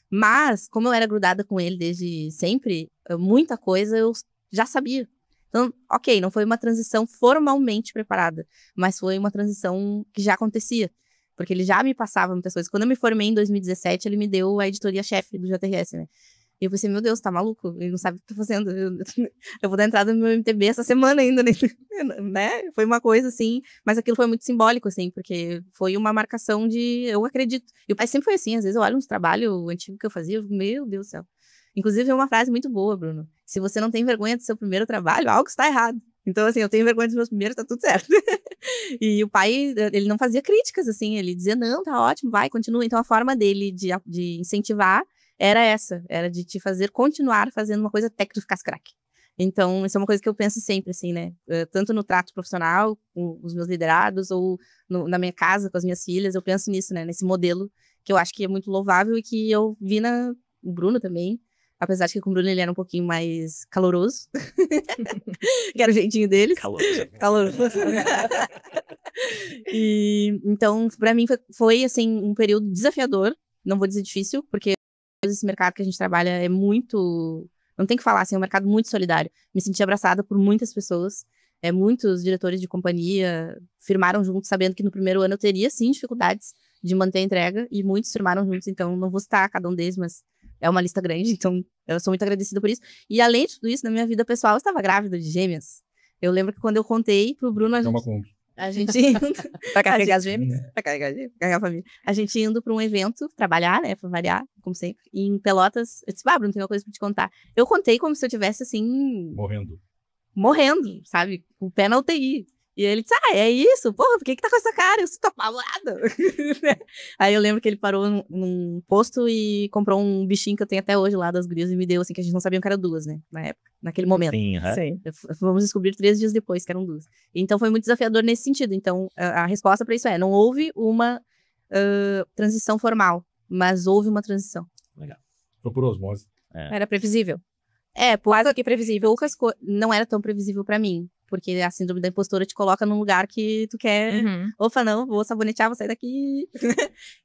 Mas, como eu era grudada com ele desde sempre, muita coisa eu já sabia. Então, ok, não foi uma transição formalmente preparada, mas foi uma transição que já acontecia. Porque ele já me passava muitas coisas. Quando eu me formei em 2017, ele me deu a editoria-chefe do JTRS, né? E eu pensei, meu Deus, tá maluco? Ele não sabe o que tá fazendo. Eu vou dar entrada no meu MTB essa semana ainda, né? Foi uma coisa, assim, mas aquilo foi muito simbólico, assim, porque foi uma marcação de, eu acredito. E o pai sempre foi assim, às vezes eu olho uns trabalhos antigos que eu fazia, eu fico, meu Deus do céu. Inclusive, é uma frase muito boa, Bruno. Se você não tem vergonha do seu primeiro trabalho, algo está errado. Então, assim, eu tenho vergonha dos meus primeiros, tá tudo certo. E o pai, ele não fazia críticas, assim, ele dizia, não, tá ótimo, vai, continua. Então, a forma dele de incentivar era essa, era de te fazer continuar fazendo uma coisa até que tu ficasse craque. Então, isso é uma coisa que eu penso sempre, assim, né? Tanto no trato profissional, com os meus liderados, ou na minha casa, com as minhas filhas, eu penso nisso, né? Nesse modelo, que eu acho que é muito louvável e que eu vi o Bruno também. Apesar de que com o Bruno ele era um pouquinho mais caloroso. Que era o jeitinho deles. Caloroso. E, então, pra mim, foi, assim, um período desafiador. Não vou dizer difícil, porque esse mercado que a gente trabalha é muito... Não tem que falar, assim, é um mercado muito solidário. Me senti abraçada por muitas pessoas. Muitos diretores de companhia firmaram juntos, sabendo que no primeiro ano eu teria, sim, dificuldades de manter a entrega. E muitos firmaram juntos, então não vou citar cada um deles, mas é uma lista grande. Então eu sou muito agradecida por isso. E além de tudo isso, na minha vida pessoal, eu estava grávida de gêmeas. Eu lembro que quando eu contei pro Bruno, a gente indo... Pra carregar as gêmeas? Pra carregar a família. A gente indo pra um evento, trabalhar, né, pra variar, como sempre. E em Pelotas, eu disse, Bruno, tem uma coisa pra te contar. Eu contei como se eu tivesse, assim... Morrendo, sabe? Com o pé na UTI. E ele disse, é isso? Porra, por que tá com essa cara? Eu tô apavorada. Aí eu lembro que ele parou num posto e comprou um bichinho que eu tenho até hoje lá das gurias e me deu, assim, que a gente não sabia que era duas, né? Na época, naquele momento. Sim, Sim. Vamos descobrir 3 dias depois que eram duas. Então foi muito desafiador nesse sentido. Então a resposta pra isso não houve uma transição formal, mas houve uma transição. Legal. Foi por osmose. Era previsível. Quase que previsível. Não era tão previsível pra mim. Porque a síndrome da impostora te coloca num lugar que tu quer... Opa, não, vou sabonetear, vou sair daqui.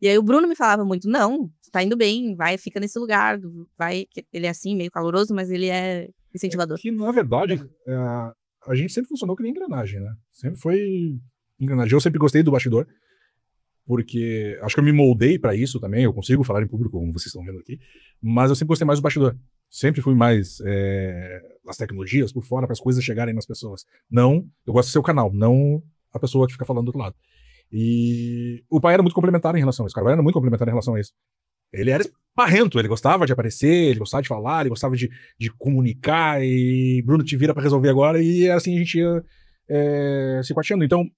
E aí o Bruno me falava muito, não, tá indo bem, vai, fica nesse lugar, vai... Ele é assim, meio caloroso, mas ele é incentivador. Que, na verdade, a gente sempre funcionou que nem engrenagem, né? Sempre foi engrenagem. Eu sempre gostei do bastidor, porque acho que eu me moldei pra isso também, eu consigo falar em público, como vocês estão vendo aqui, mas eu sempre gostei mais do bastidor. Sempre fui mais das tecnologias por fora, para as coisas chegarem nas pessoas. Não, eu gosto de ser o canal, não a pessoa que fica falando do outro lado. E o pai era muito complementar em relação a isso. O cara era muito complementar em relação a isso. Ele era esparrento, ele gostava de aparecer, ele gostava de falar, ele gostava de comunicar, e Bruno, te vira para resolver agora, e assim a gente ia se quarteando. Então,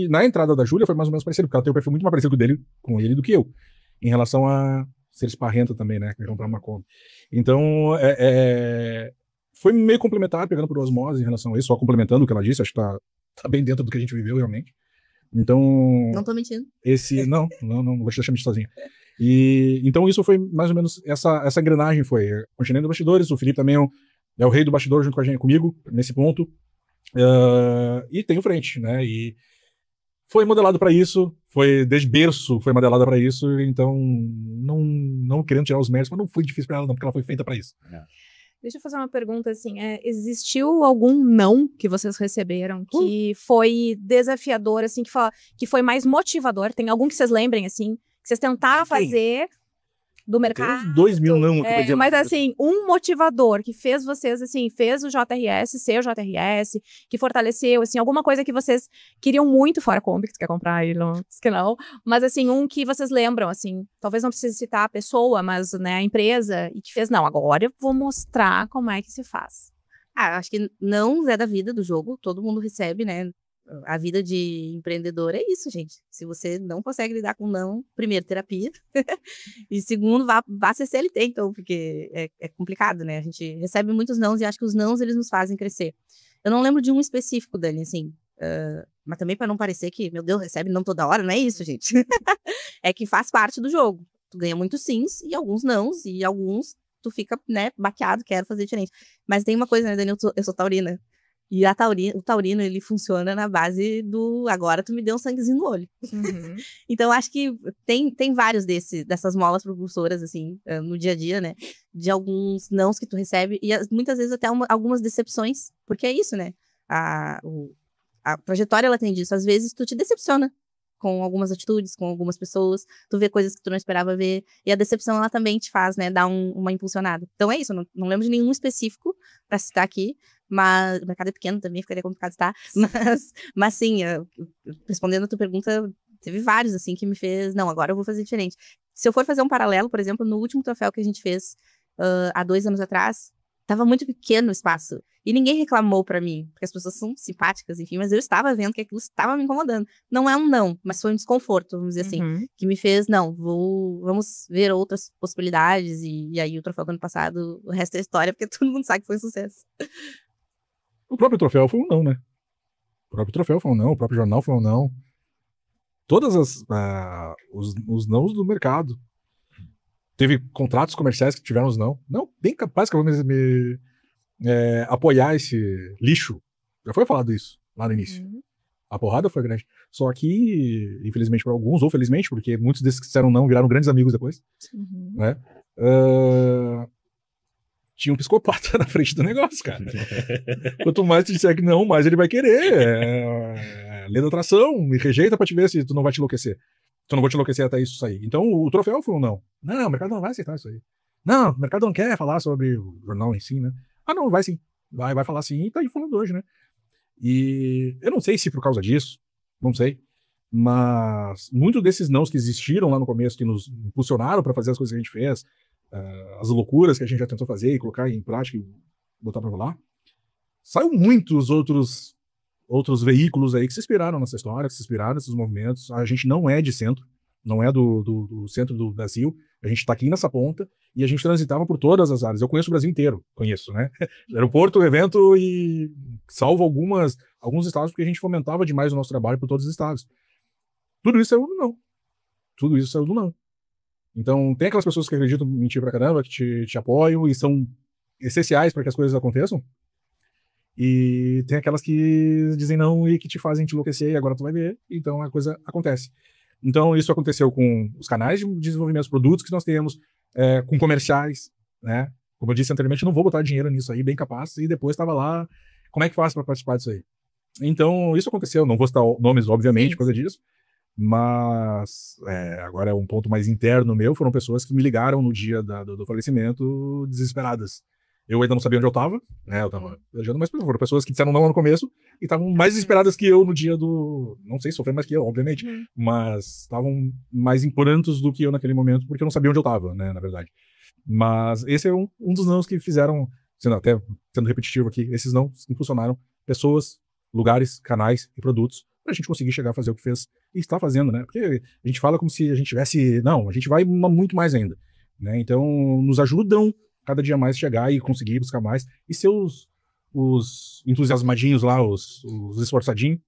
na entrada da Júlia foi mais ou menos parecido, porque ela tem um perfil muito mais parecido com ele do que eu, em relação a ser esparrenta também, né, que comprar uma Kombi. Então, foi meio complementar, pegando por osmose em relação a isso, só complementando o que ela disse, acho que tá bem dentro do que a gente viveu, realmente. Então... Não tô mentindo. Não vou te deixar mentir sozinho. E, então, isso foi mais ou menos, essa engrenagem foi, continuei nos bastidores, o Felipe também é o rei do bastidor junto com comigo, nesse ponto. E tenho frente, né? E foi modelado para isso, foi desde berço, foi modelada para isso, então não querendo tirar os méritos, mas não foi difícil para ela não, porque ela foi feita para isso. Deixa eu fazer uma pergunta assim, existiu algum não que vocês receberam que foi desafiador, assim, que foi mais motivador? Tem algum que vocês lembrem, assim, que vocês tentaram fazer do mercado? Tem uns 2.000 não. Mas assim, um motivador que fez vocês, assim, fez o JRS ser o JRS, que fortaleceu, assim, alguma coisa que vocês queriam muito, fora a Kombi, que tu quer comprar e não, que não, mas assim, um que vocês lembram, assim, talvez não precise citar a pessoa, mas, né, a empresa, e que fez, não, agora eu vou mostrar como é que se faz. Acho que não é da vida do jogo, todo mundo recebe, né? A vida de empreendedor é isso, gente. Se você não consegue lidar com não, primeiro, terapia. E segundo, vá ser CLT, então, porque é complicado, né? A gente recebe muitos nãos e acho que os nãos, eles nos fazem crescer. Eu não lembro de um específico, Dani, assim. Mas também para não parecer que, meu Deus, recebe não toda hora, não é isso, gente. É que faz parte do jogo. Tu ganha muitos sims e alguns nãos, e alguns tu fica, né, baqueado, quero fazer diferente. Mas tem uma coisa, né, Dani, eu sou taurina. E o taurino, ele funciona na base do agora tu me deu um sanguezinho no olho. Uhum. Então, acho que tem vários dessas molas propulsoras, assim, no dia a dia, né? De alguns nãos que tu recebe e muitas vezes até algumas decepções. Porque é isso, né? A trajetória, ela tem disso. Às vezes tu te decepciona com algumas atitudes, com algumas pessoas, tu vê coisas que tu não esperava ver, e a decepção, ela também te faz, né, dar uma impulsionada. Então é isso, não lembro de nenhum específico pra citar aqui, mas o mercado é pequeno também, ficaria complicado citar, mas sim, respondendo a tua pergunta, teve vários, assim, que me fez, não, agora eu vou fazer diferente. Se eu for fazer um paralelo, por exemplo, no último troféu que a gente fez há 2 anos atrás, tava muito pequeno o espaço. E ninguém reclamou pra mim, porque as pessoas são simpáticas, enfim, mas eu estava vendo que aquilo estava me incomodando. Não é um não, mas foi um desconforto, vamos dizer assim, que me fez, não, vamos ver outras possibilidades, e aí o troféu do ano passado, o resto é história, porque todo mundo sabe que foi um sucesso. O próprio troféu foi um não, né? O próprio troféu foi um não, o próprio jornal foi um não. Todas os nãos do mercado. Teve contratos comerciais que tiveram os não. Não, bem capaz que eu vou me apoiar esse lixo. Já foi falado isso lá no início. A porrada foi grande. Só que, infelizmente para alguns, ou felizmente, porque muitos desses que disseram não viraram grandes amigos depois, né? Tinha um psicopata na frente do negócio, cara. Quanto mais tu disser que não, mais ele vai querer. Lei da atração, me rejeita pra te ver se tu não vai te enlouquecer. Tu não vou te enlouquecer até isso sair. Então, o troféu foi um não. Não, o mercado não vai aceitar isso aí. Não, o mercado não quer falar sobre o jornal em si, né? Ah, não, vai sim. Vai falar sim, e tá aí falando hoje, né? E eu não sei se por causa disso, não sei, mas muitos desses nãos que existiram lá no começo, que nos impulsionaram para fazer as coisas que a gente fez, as loucuras que a gente já tentou fazer e colocar em prática e botar para rolar, saiu muitos outros veículos aí que se inspiraram nessa história, que se inspiraram nesses movimentos. A gente não é de centro, não é do centro do Brasil, a gente tá aqui nessa ponta e a gente transitava por todas as áreas. Eu conheço o Brasil inteiro, conheço, né? Aeroporto, evento e salvo alguns estados, porque a gente fomentava demais o nosso trabalho por todos os estados. Tudo isso saiu do não. Tudo isso saiu do não. Então, tem aquelas pessoas que acreditam em ti pra caramba, que te apoiam e são essenciais para que as coisas aconteçam. E tem aquelas que dizem não e que te fazem te enlouquecer e agora tu vai ver. Então, a coisa acontece. Então, isso aconteceu com os canais de desenvolvimento, os produtos que nós temos, com comerciais, né? Como eu disse anteriormente, eu não vou botar dinheiro nisso aí, bem capaz, e depois estava lá, como é que faz para participar disso aí? Então, isso aconteceu, não vou citar nomes, obviamente, por causa disso, mas agora é um ponto mais interno meu, foram pessoas que me ligaram no dia do falecimento desesperadas. Eu ainda não sabia onde eu estava, né? Eu estava viajando, mas foram pessoas que disseram não no começo e estavam mais desesperadas que eu no dia do... Não sei, sofrer mais que eu, obviamente, mas estavam mais em prantos do que eu naquele momento, porque eu não sabia onde eu estava, né, na verdade. Mas esse é um dos nãos que fizeram, sendo repetitivo aqui, esses não impulsionaram pessoas, lugares, canais e produtos pra gente conseguir chegar a fazer o que fez e está fazendo, né? Porque a gente fala como se a gente tivesse... Não, a gente vai muito mais ainda, né? Então, nos ajudam cada dia mais chegar e conseguir buscar mais e ser os entusiasmadinhos lá, os esforçadinhos,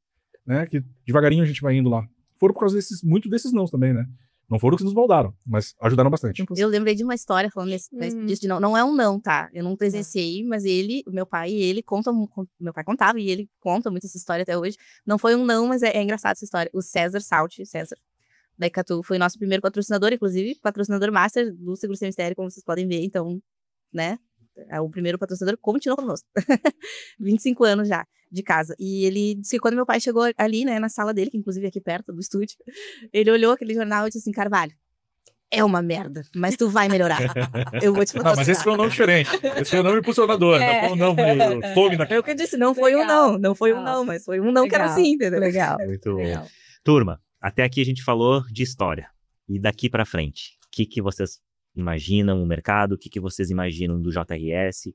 né? Que devagarinho a gente vai indo lá. Foram por causa muito desses nãos também, né? Não foram que nos moldaram, mas ajudaram bastante. Eu lembrei de uma história falando disso de não. Não é um não, tá? Eu não presenciei, mas ele, o meu pai, meu pai contava e ele conta muito essa história até hoje. Não foi um não, mas é engraçado essa história. O César da Icatu, foi nosso primeiro patrocinador, inclusive, patrocinador master do Seguro Sem Mistério, como vocês podem ver, então, né? É o primeiro patrocinador, continuou conosco. 25 anos já de casa. E ele disse que quando meu pai chegou ali, né, na sala dele, que inclusive é aqui perto do estúdio, ele olhou aquele jornal e disse assim: Carvalho, é uma merda, mas tu vai melhorar. Eu vou te patrocinar. Não, mas esse foi um nome diferente. Esse foi um nome impulsionador. Não foi um nome fome É o que eu disse, não foi um não. Não foi um não, mas foi um não que era assim, entendeu? Legal. Muito bom. Turma, até aqui a gente falou de história. E daqui pra frente, o que vocês imaginam no mercado? O que vocês imaginam do JRS? O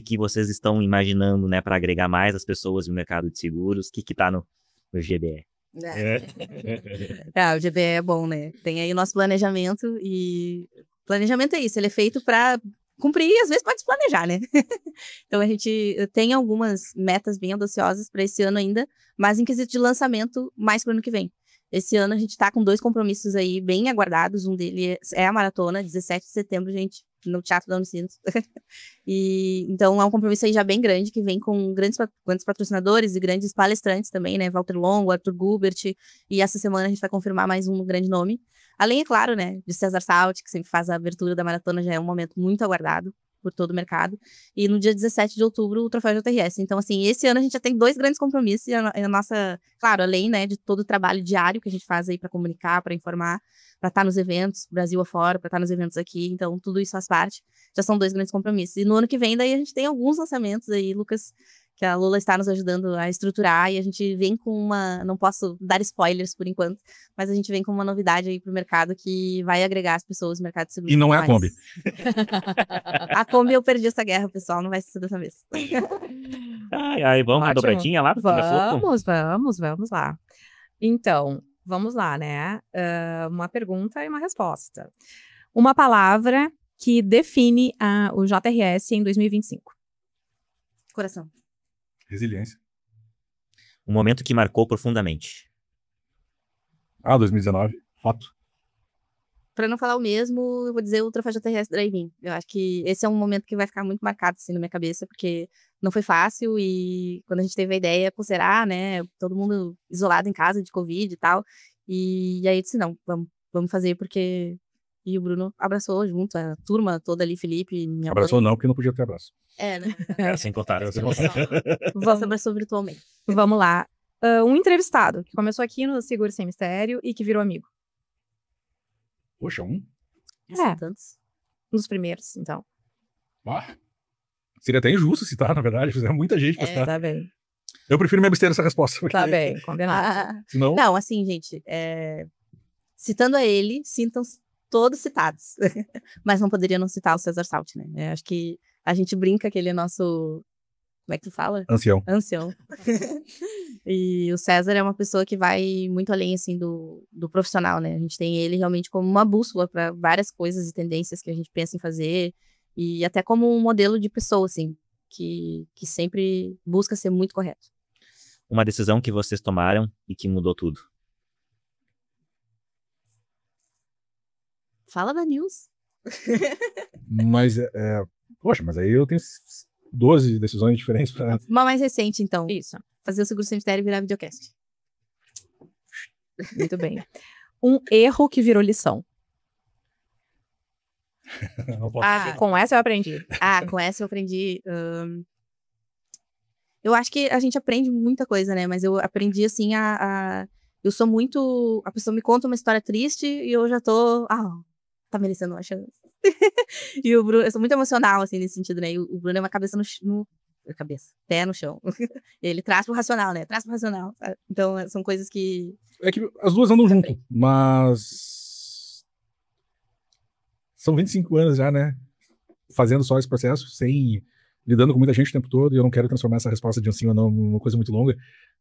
que vocês estão imaginando, né, para agregar mais as pessoas no mercado de seguros? O que tá no GBE? O GBE é bom, né? Tem aí o nosso planejamento e planejamento é isso, ele é feito para cumprir e às vezes pode planejar, né? Então a gente tem algumas metas bem audaciosas para esse ano ainda, mas em quesito de lançamento mais para o ano que vem. Esse ano a gente tá com 2 compromissos aí bem aguardados. Um deles é a maratona, 17 de setembro, gente, no Teatro da Unicinos. E então é um compromisso aí já bem grande, que vem com grandes patrocinadores e grandes palestrantes também, né? Walter Longo, Arthur Gubert. E essa semana a gente vai confirmar mais um grande nome. Além, é claro, né, de César Salt, que sempre faz a abertura da maratona, já é um momento muito aguardado por todo o mercado. E no dia 17 de outubro, o Troféu JRS. Então, assim, esse ano a gente já tem 2 grandes compromissos. E a nossa, claro, além, né, de todo o trabalho diário que a gente faz aí para comunicar, para informar, para estar nos eventos, Brasil afora, para estar nos eventos aqui. Então, tudo isso faz parte. Já são 2 grandes compromissos. E no ano que vem, daí, a gente tem alguns lançamentos aí, Lucas, que a Lola está nos ajudando a estruturar, e a gente vem com uma, não posso dar spoilers por enquanto, mas a gente vem com uma novidade aí pro mercado que vai agregar as pessoas no mercado de seguros. E não é a Kombi. A Kombi eu perdi essa guerra, pessoal, não vai ser dessa vez. Vamos na dobradinha lá? Vamos lá. Então, vamos lá, né? Uma pergunta e uma resposta. Uma palavra que define o JRS em 2025. Coração. Resiliência. Um momento que marcou profundamente. 2019. Fato. Pra não falar o mesmo, eu vou dizer o Troféu JRS Drive-In. Eu acho que esse é um momento que vai ficar muito marcado, assim, na minha cabeça, porque não foi fácil e quando a gente teve a ideia, será, né, todo mundo isolado em casa de Covid e tal, e aí eu disse, não, vamos fazer porque... E o Bruno abraçou junto, a turma toda ali, Felipe, minha Abraçou mãe. Não, porque não podia ter abraço. É, né? Sem contar. Você abraçou virtualmente. Vamos lá. Um entrevistado que começou aqui no Seguro Sem Mistério e que virou amigo. Poxa, um? São tantos. Um dos primeiros, então. Seria até injusto citar, na verdade. Fizeram muita gente pra citar. Tá bem. Eu prefiro me abster dessa resposta. Porque... Tá bem, combinado. Senão... Não, assim, gente, citando a ele, sintam-se todos citados. Mas não poderia não citar o César Salt, né? Acho que a gente brinca que ele é nosso... Como é que tu fala? Ancião. E o César é uma pessoa que vai muito além, assim, do profissional, né? A gente tem ele realmente como uma bússola para várias coisas e tendências que a gente pensa em fazer. E até como um modelo de pessoa, assim, que sempre busca ser muito correto. Uma decisão que vocês tomaram e que mudou tudo. Fala da News. Mas, poxa, mas aí eu tenho 12 decisões diferentes pra... Uma mais recente, então. Isso. Fazer o Seguro Sem Mistério virar videocast. Muito bem. Um erro que virou lição. Não posso. Com essa eu aprendi. Com essa eu aprendi... Eu acho que a gente aprende muita coisa, né? Mas eu aprendi, assim, eu sou muito... A pessoa me conta uma história triste e eu já tô... tá merecendo uma chance. E o Bruno... Eu sou muito emocional, assim, nesse sentido, né? E o Bruno é uma cabeça pé no chão. Ele traz pro racional, né? Traz pro racional. Sabe? Então, são coisas que... É que as duas andam junto, mas... São 25 anos já, né? Fazendo só esse processo, lidando com muita gente o tempo todo, e eu não quero transformar essa resposta de um sim ou não numa coisa muito longa,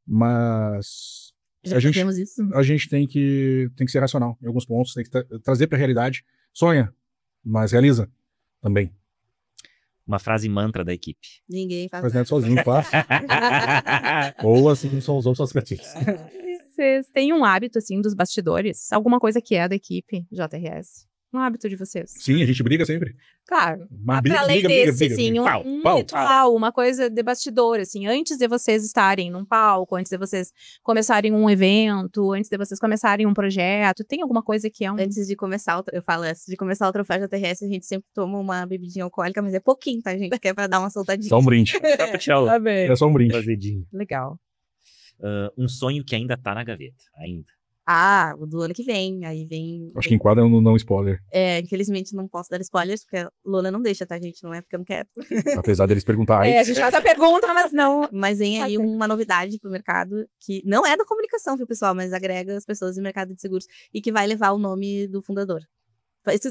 mas... Já fizemos isso. A gente tem que ser racional em alguns pontos, tem que trazer pra realidade. Sonha, mas realiza também. Uma frase mantra da equipe. Ninguém faz nada sozinho, claro. Ou assim, são os outros aspectos. Vocês têm um hábito, assim, dos bastidores? Alguma coisa que é da equipe JRS? Um hábito de vocês? Sim, a gente briga sempre. Claro. Mas Pra além desse, assim, Pau, um pau, ritual, uma coisa de bastidor, assim, antes de vocês estarem num palco, antes de vocês começarem um evento, antes de vocês começarem um projeto, tem alguma coisa que é um... Antes de começar, eu falo, antes de começar o troféu JRS, a gente sempre toma uma bebidinha alcoólica, mas é pouquinho, tá, gente? Que é pra dar uma soltadinha. Só um brinde. Tchau. Tá bem. É só um brinde. Azedinho. Legal. Um sonho que ainda tá na gaveta. Ainda. Ah, o do ano que vem, aí vem... Acho que enquadra no não spoiler. Infelizmente não posso dar spoilers, porque a Lola não deixa, tá, gente? Não é porque eu não quero. Apesar deles perguntarem. A gente faz a pergunta, mas não... Mas vem aí Tá certo. uma novidade pro mercado, que não é da comunicação, viu, pessoal? Mas agrega as pessoas do mercado de seguros e que vai levar o nome do fundador.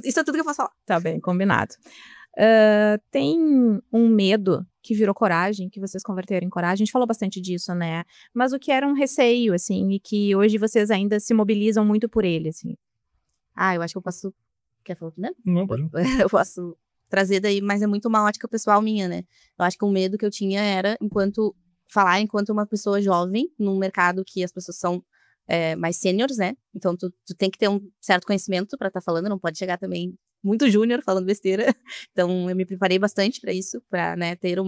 Isso é tudo que eu posso falar. Tá bem, combinado. Tem um medo que virou coragem, que vocês converteram em coragem? A gente falou bastante disso, né? Mas o que era um receio, assim, e que hoje vocês ainda se mobilizam muito por ele, assim? Ah, eu acho que eu posso... Quer falar primeiro? Não, pode não. Eu posso trazer daí, mas é muito uma ótica pessoal minha, né? Eu acho que o medo que eu tinha era enquanto uma pessoa jovem, num mercado que as pessoas são mais sêniores, né? Então, tu tem que ter um certo conhecimento pra estar falando, não pode chegar também muito júnior falando besteira. Então, eu me preparei bastante pra isso, pra, né, ter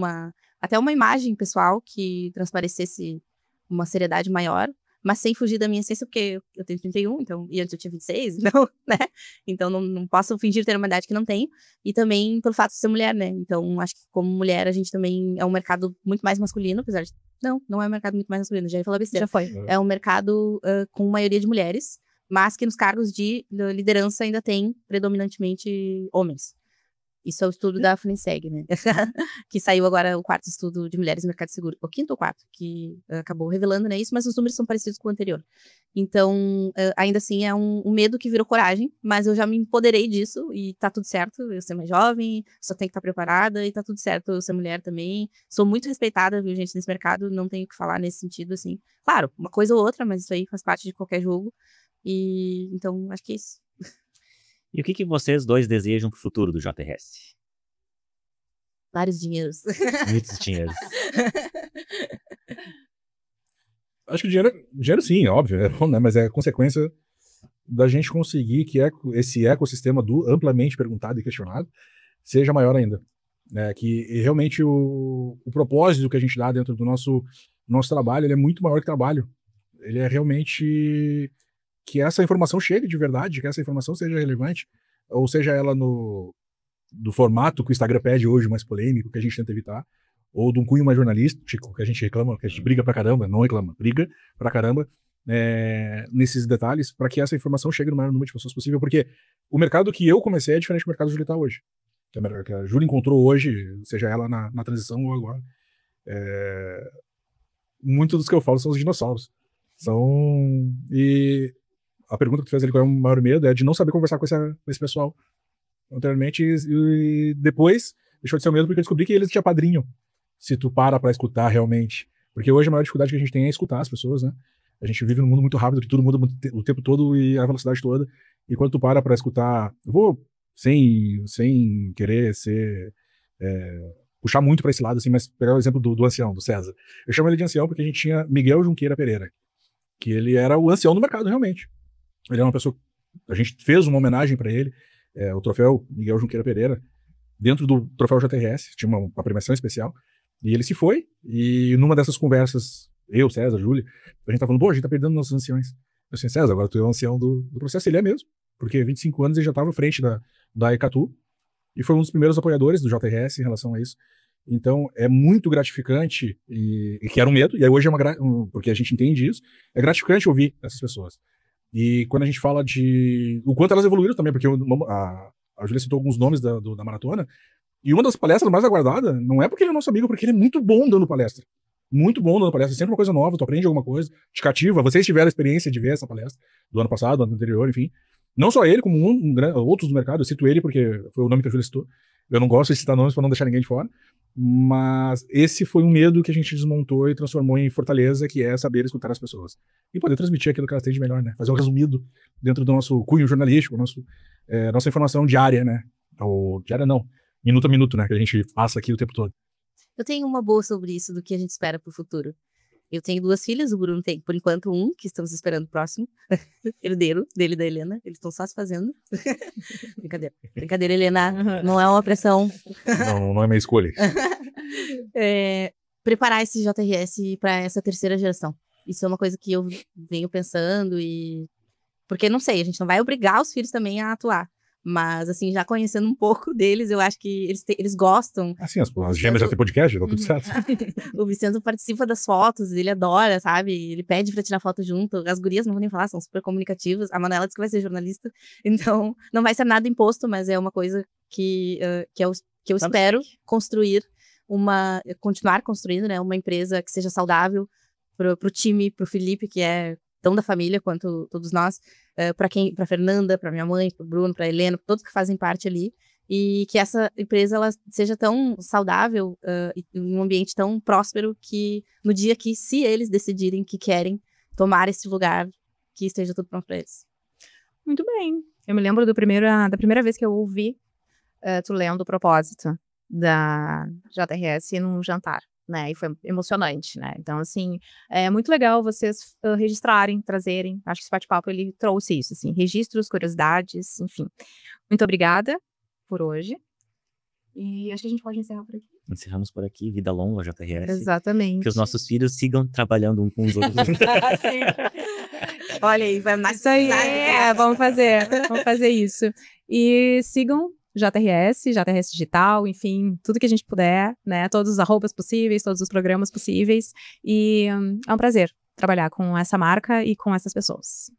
até uma imagem pessoal que transparecesse uma seriedade maior, mas sem fugir da minha essência, porque eu tenho 31, então, e antes eu tinha 26, então, né? Então, não posso fingir ter uma idade que não tenho. E também pelo fato de ser mulher, né? Então, acho que como mulher, a gente também é um mercado muito mais masculino, apesar de... Não é um mercado muito mais masculino, já ia falar besteira. Já foi. É um mercado com maioria de mulheres, mas que nos cargos de liderança ainda tem predominantemente homens. Isso é o estudo da Flinseg, né? Que saiu agora o 4º estudo de mulheres no mercado de seguro. O 5º ou 4º, que acabou revelando, né, isso, mas os números são parecidos com o anterior. Então, ainda assim, é um medo que virou coragem, mas eu já me empoderei disso e tá tudo certo. Eu ser mais jovem, só tenho que estar preparada e tá tudo certo eu ser mulher também. Sou muito respeitada, viu, gente, nesse mercado, não tenho o que falar nesse sentido, assim. Claro, uma coisa ou outra, mas isso aí faz parte de qualquer jogo. E, então, acho que é isso. E o que vocês dois desejam pro futuro do JRS? Vários dinheiros. Muitos dinheiros. Acho que dinheiro sim, óbvio, é bom, né? Mas é consequência da gente conseguir que esse ecossistema do amplamente perguntado e questionado seja maior ainda. Né? Que realmente o propósito que a gente dá dentro do nosso trabalho, ele é muito maior que trabalho. Ele é realmente que essa informação chegue de verdade, que essa informação seja relevante, ou seja ela do formato que o Instagram pede hoje, mais polêmico, que a gente tenta evitar, ou de um cunho mais jornalístico, que a gente reclama, que a gente briga pra caramba, não reclama, briga pra caramba, nesses detalhes, para que essa informação chegue no maior número de pessoas possível, porque o mercado que eu comecei é diferente do mercado que a Júlia tá hoje. Que a Júlia encontrou hoje, seja ela na transição ou agora. Muitos dos que eu falo são os dinossauros. E a pergunta que tu fez ali, qual é o maior medo, é de não saber conversar com esse pessoal anteriormente, e depois deixou de ser o medo porque eu descobri que eles te apadrinham se tu pra escutar realmente. Porque hoje a maior dificuldade que a gente tem é escutar as pessoas, né? A gente vive num mundo muito rápido, que tudo muda o tempo todo e a velocidade toda. E quando tu pra escutar, eu vou sem querer puxar muito pra esse lado, assim, mas pegar o exemplo do ancião, do César. Eu chamo ele de ancião porque a gente tinha Miguel Junqueira Pereira, que ele era o ancião do mercado, realmente. Ele era uma pessoa... A gente fez uma homenagem para ele, o troféu Miguel Junqueira Pereira, dentro do troféu JRS, tinha uma premiação especial, e ele se foi, e numa dessas conversas, eu, César, Júlia, a gente tá falando, a gente tá perdendo nossos anciões. Eu disse, César, agora tu é o ancião do processo, ele é mesmo, porque 25 anos ele já estava à frente da Ecatu, e foi um dos primeiros apoiadores do JRS em relação a isso. Então, é muito gratificante, e que era um medo, e aí hoje porque a gente entende isso, é gratificante ouvir essas pessoas. E quando a gente fala o quanto elas evoluíram também, porque a Júlia citou alguns nomes da maratona, e uma das palestras mais aguardadas, não é porque ele é nosso amigo, porque ele é muito bom dando palestra. Muito bom dando palestra, sempre uma coisa nova, tu aprende alguma coisa, te cativa. Vocês tiveram a experiência de ver essa palestra do ano passado, do ano anterior, enfim. Não só ele, como outros do mercado, eu cito ele porque foi o nome que a Júlia citou. Eu não gosto de citar nomes para não deixar ninguém de fora, mas esse foi um medo que a gente desmontou e transformou em fortaleza, que é saber escutar as pessoas. E poder transmitir aquilo que elas têm de melhor, né? Fazer um resumido dentro do nosso cunho jornalístico, nossa informação diária, né? Ou diária não, minuto a minuto, né? Que a gente passa aqui o tempo todo. Eu tenho uma boa sobre isso, do que a gente espera pro futuro. Eu tenho 2 filhas, o Bruno tem, por enquanto, um, que estamos esperando o próximo. Herdeiro dele e da Helena. Eles estão só se fazendo. Brincadeira. Brincadeira, Helena. Não é uma pressão. Não é minha escolha. Preparar esse JRS para essa 3ª geração. Isso é uma coisa que eu venho pensando porque, não sei, a gente não vai obrigar os filhos também a atuar. Mas, assim, já conhecendo um pouco deles, eu acho que eles gostam. Assim, as gêmeas já têm podcast, tá tudo certo. O Vicenzo participa das fotos, ele adora, sabe? Ele pede pra tirar foto junto. As gurias não vou nem falar, são super comunicativas. A Manuela disse que vai ser jornalista. Então, não vai ser nada imposto, mas é uma coisa que eu espero construir continuar construindo, né? Uma empresa que seja saudável pro time, pro Felipe, que é tão da família quanto todos nós, pra Fernanda, pra minha mãe, pro Bruno, pra Helena, pra todos que fazem parte ali, e que essa empresa ela seja tão saudável e um ambiente tão próspero que no dia que, se eles decidirem que querem tomar esse lugar, que esteja tudo pronto pra eles. Muito bem. Eu me lembro da primeira vez que eu ouvi tu lendo o propósito da JRS num jantar, né, e foi emocionante, né, então, assim, é muito legal vocês registrarem, trazerem, acho que esse bate-papo, ele trouxe isso, assim, registros, curiosidades, enfim. Muito obrigada por hoje, e acho que a gente pode encerrar por aqui. Encerramos por aqui, vida longa, JRS. Exatamente. Que os nossos filhos sigam trabalhando um com os outros. Olha aí, vai mais isso aí, vamos fazer isso. E sigam JRS Digital, enfim, tudo que a gente puder, né, todos os arrobas possíveis, todos os programas possíveis, e é um prazer trabalhar com essa marca e com essas pessoas.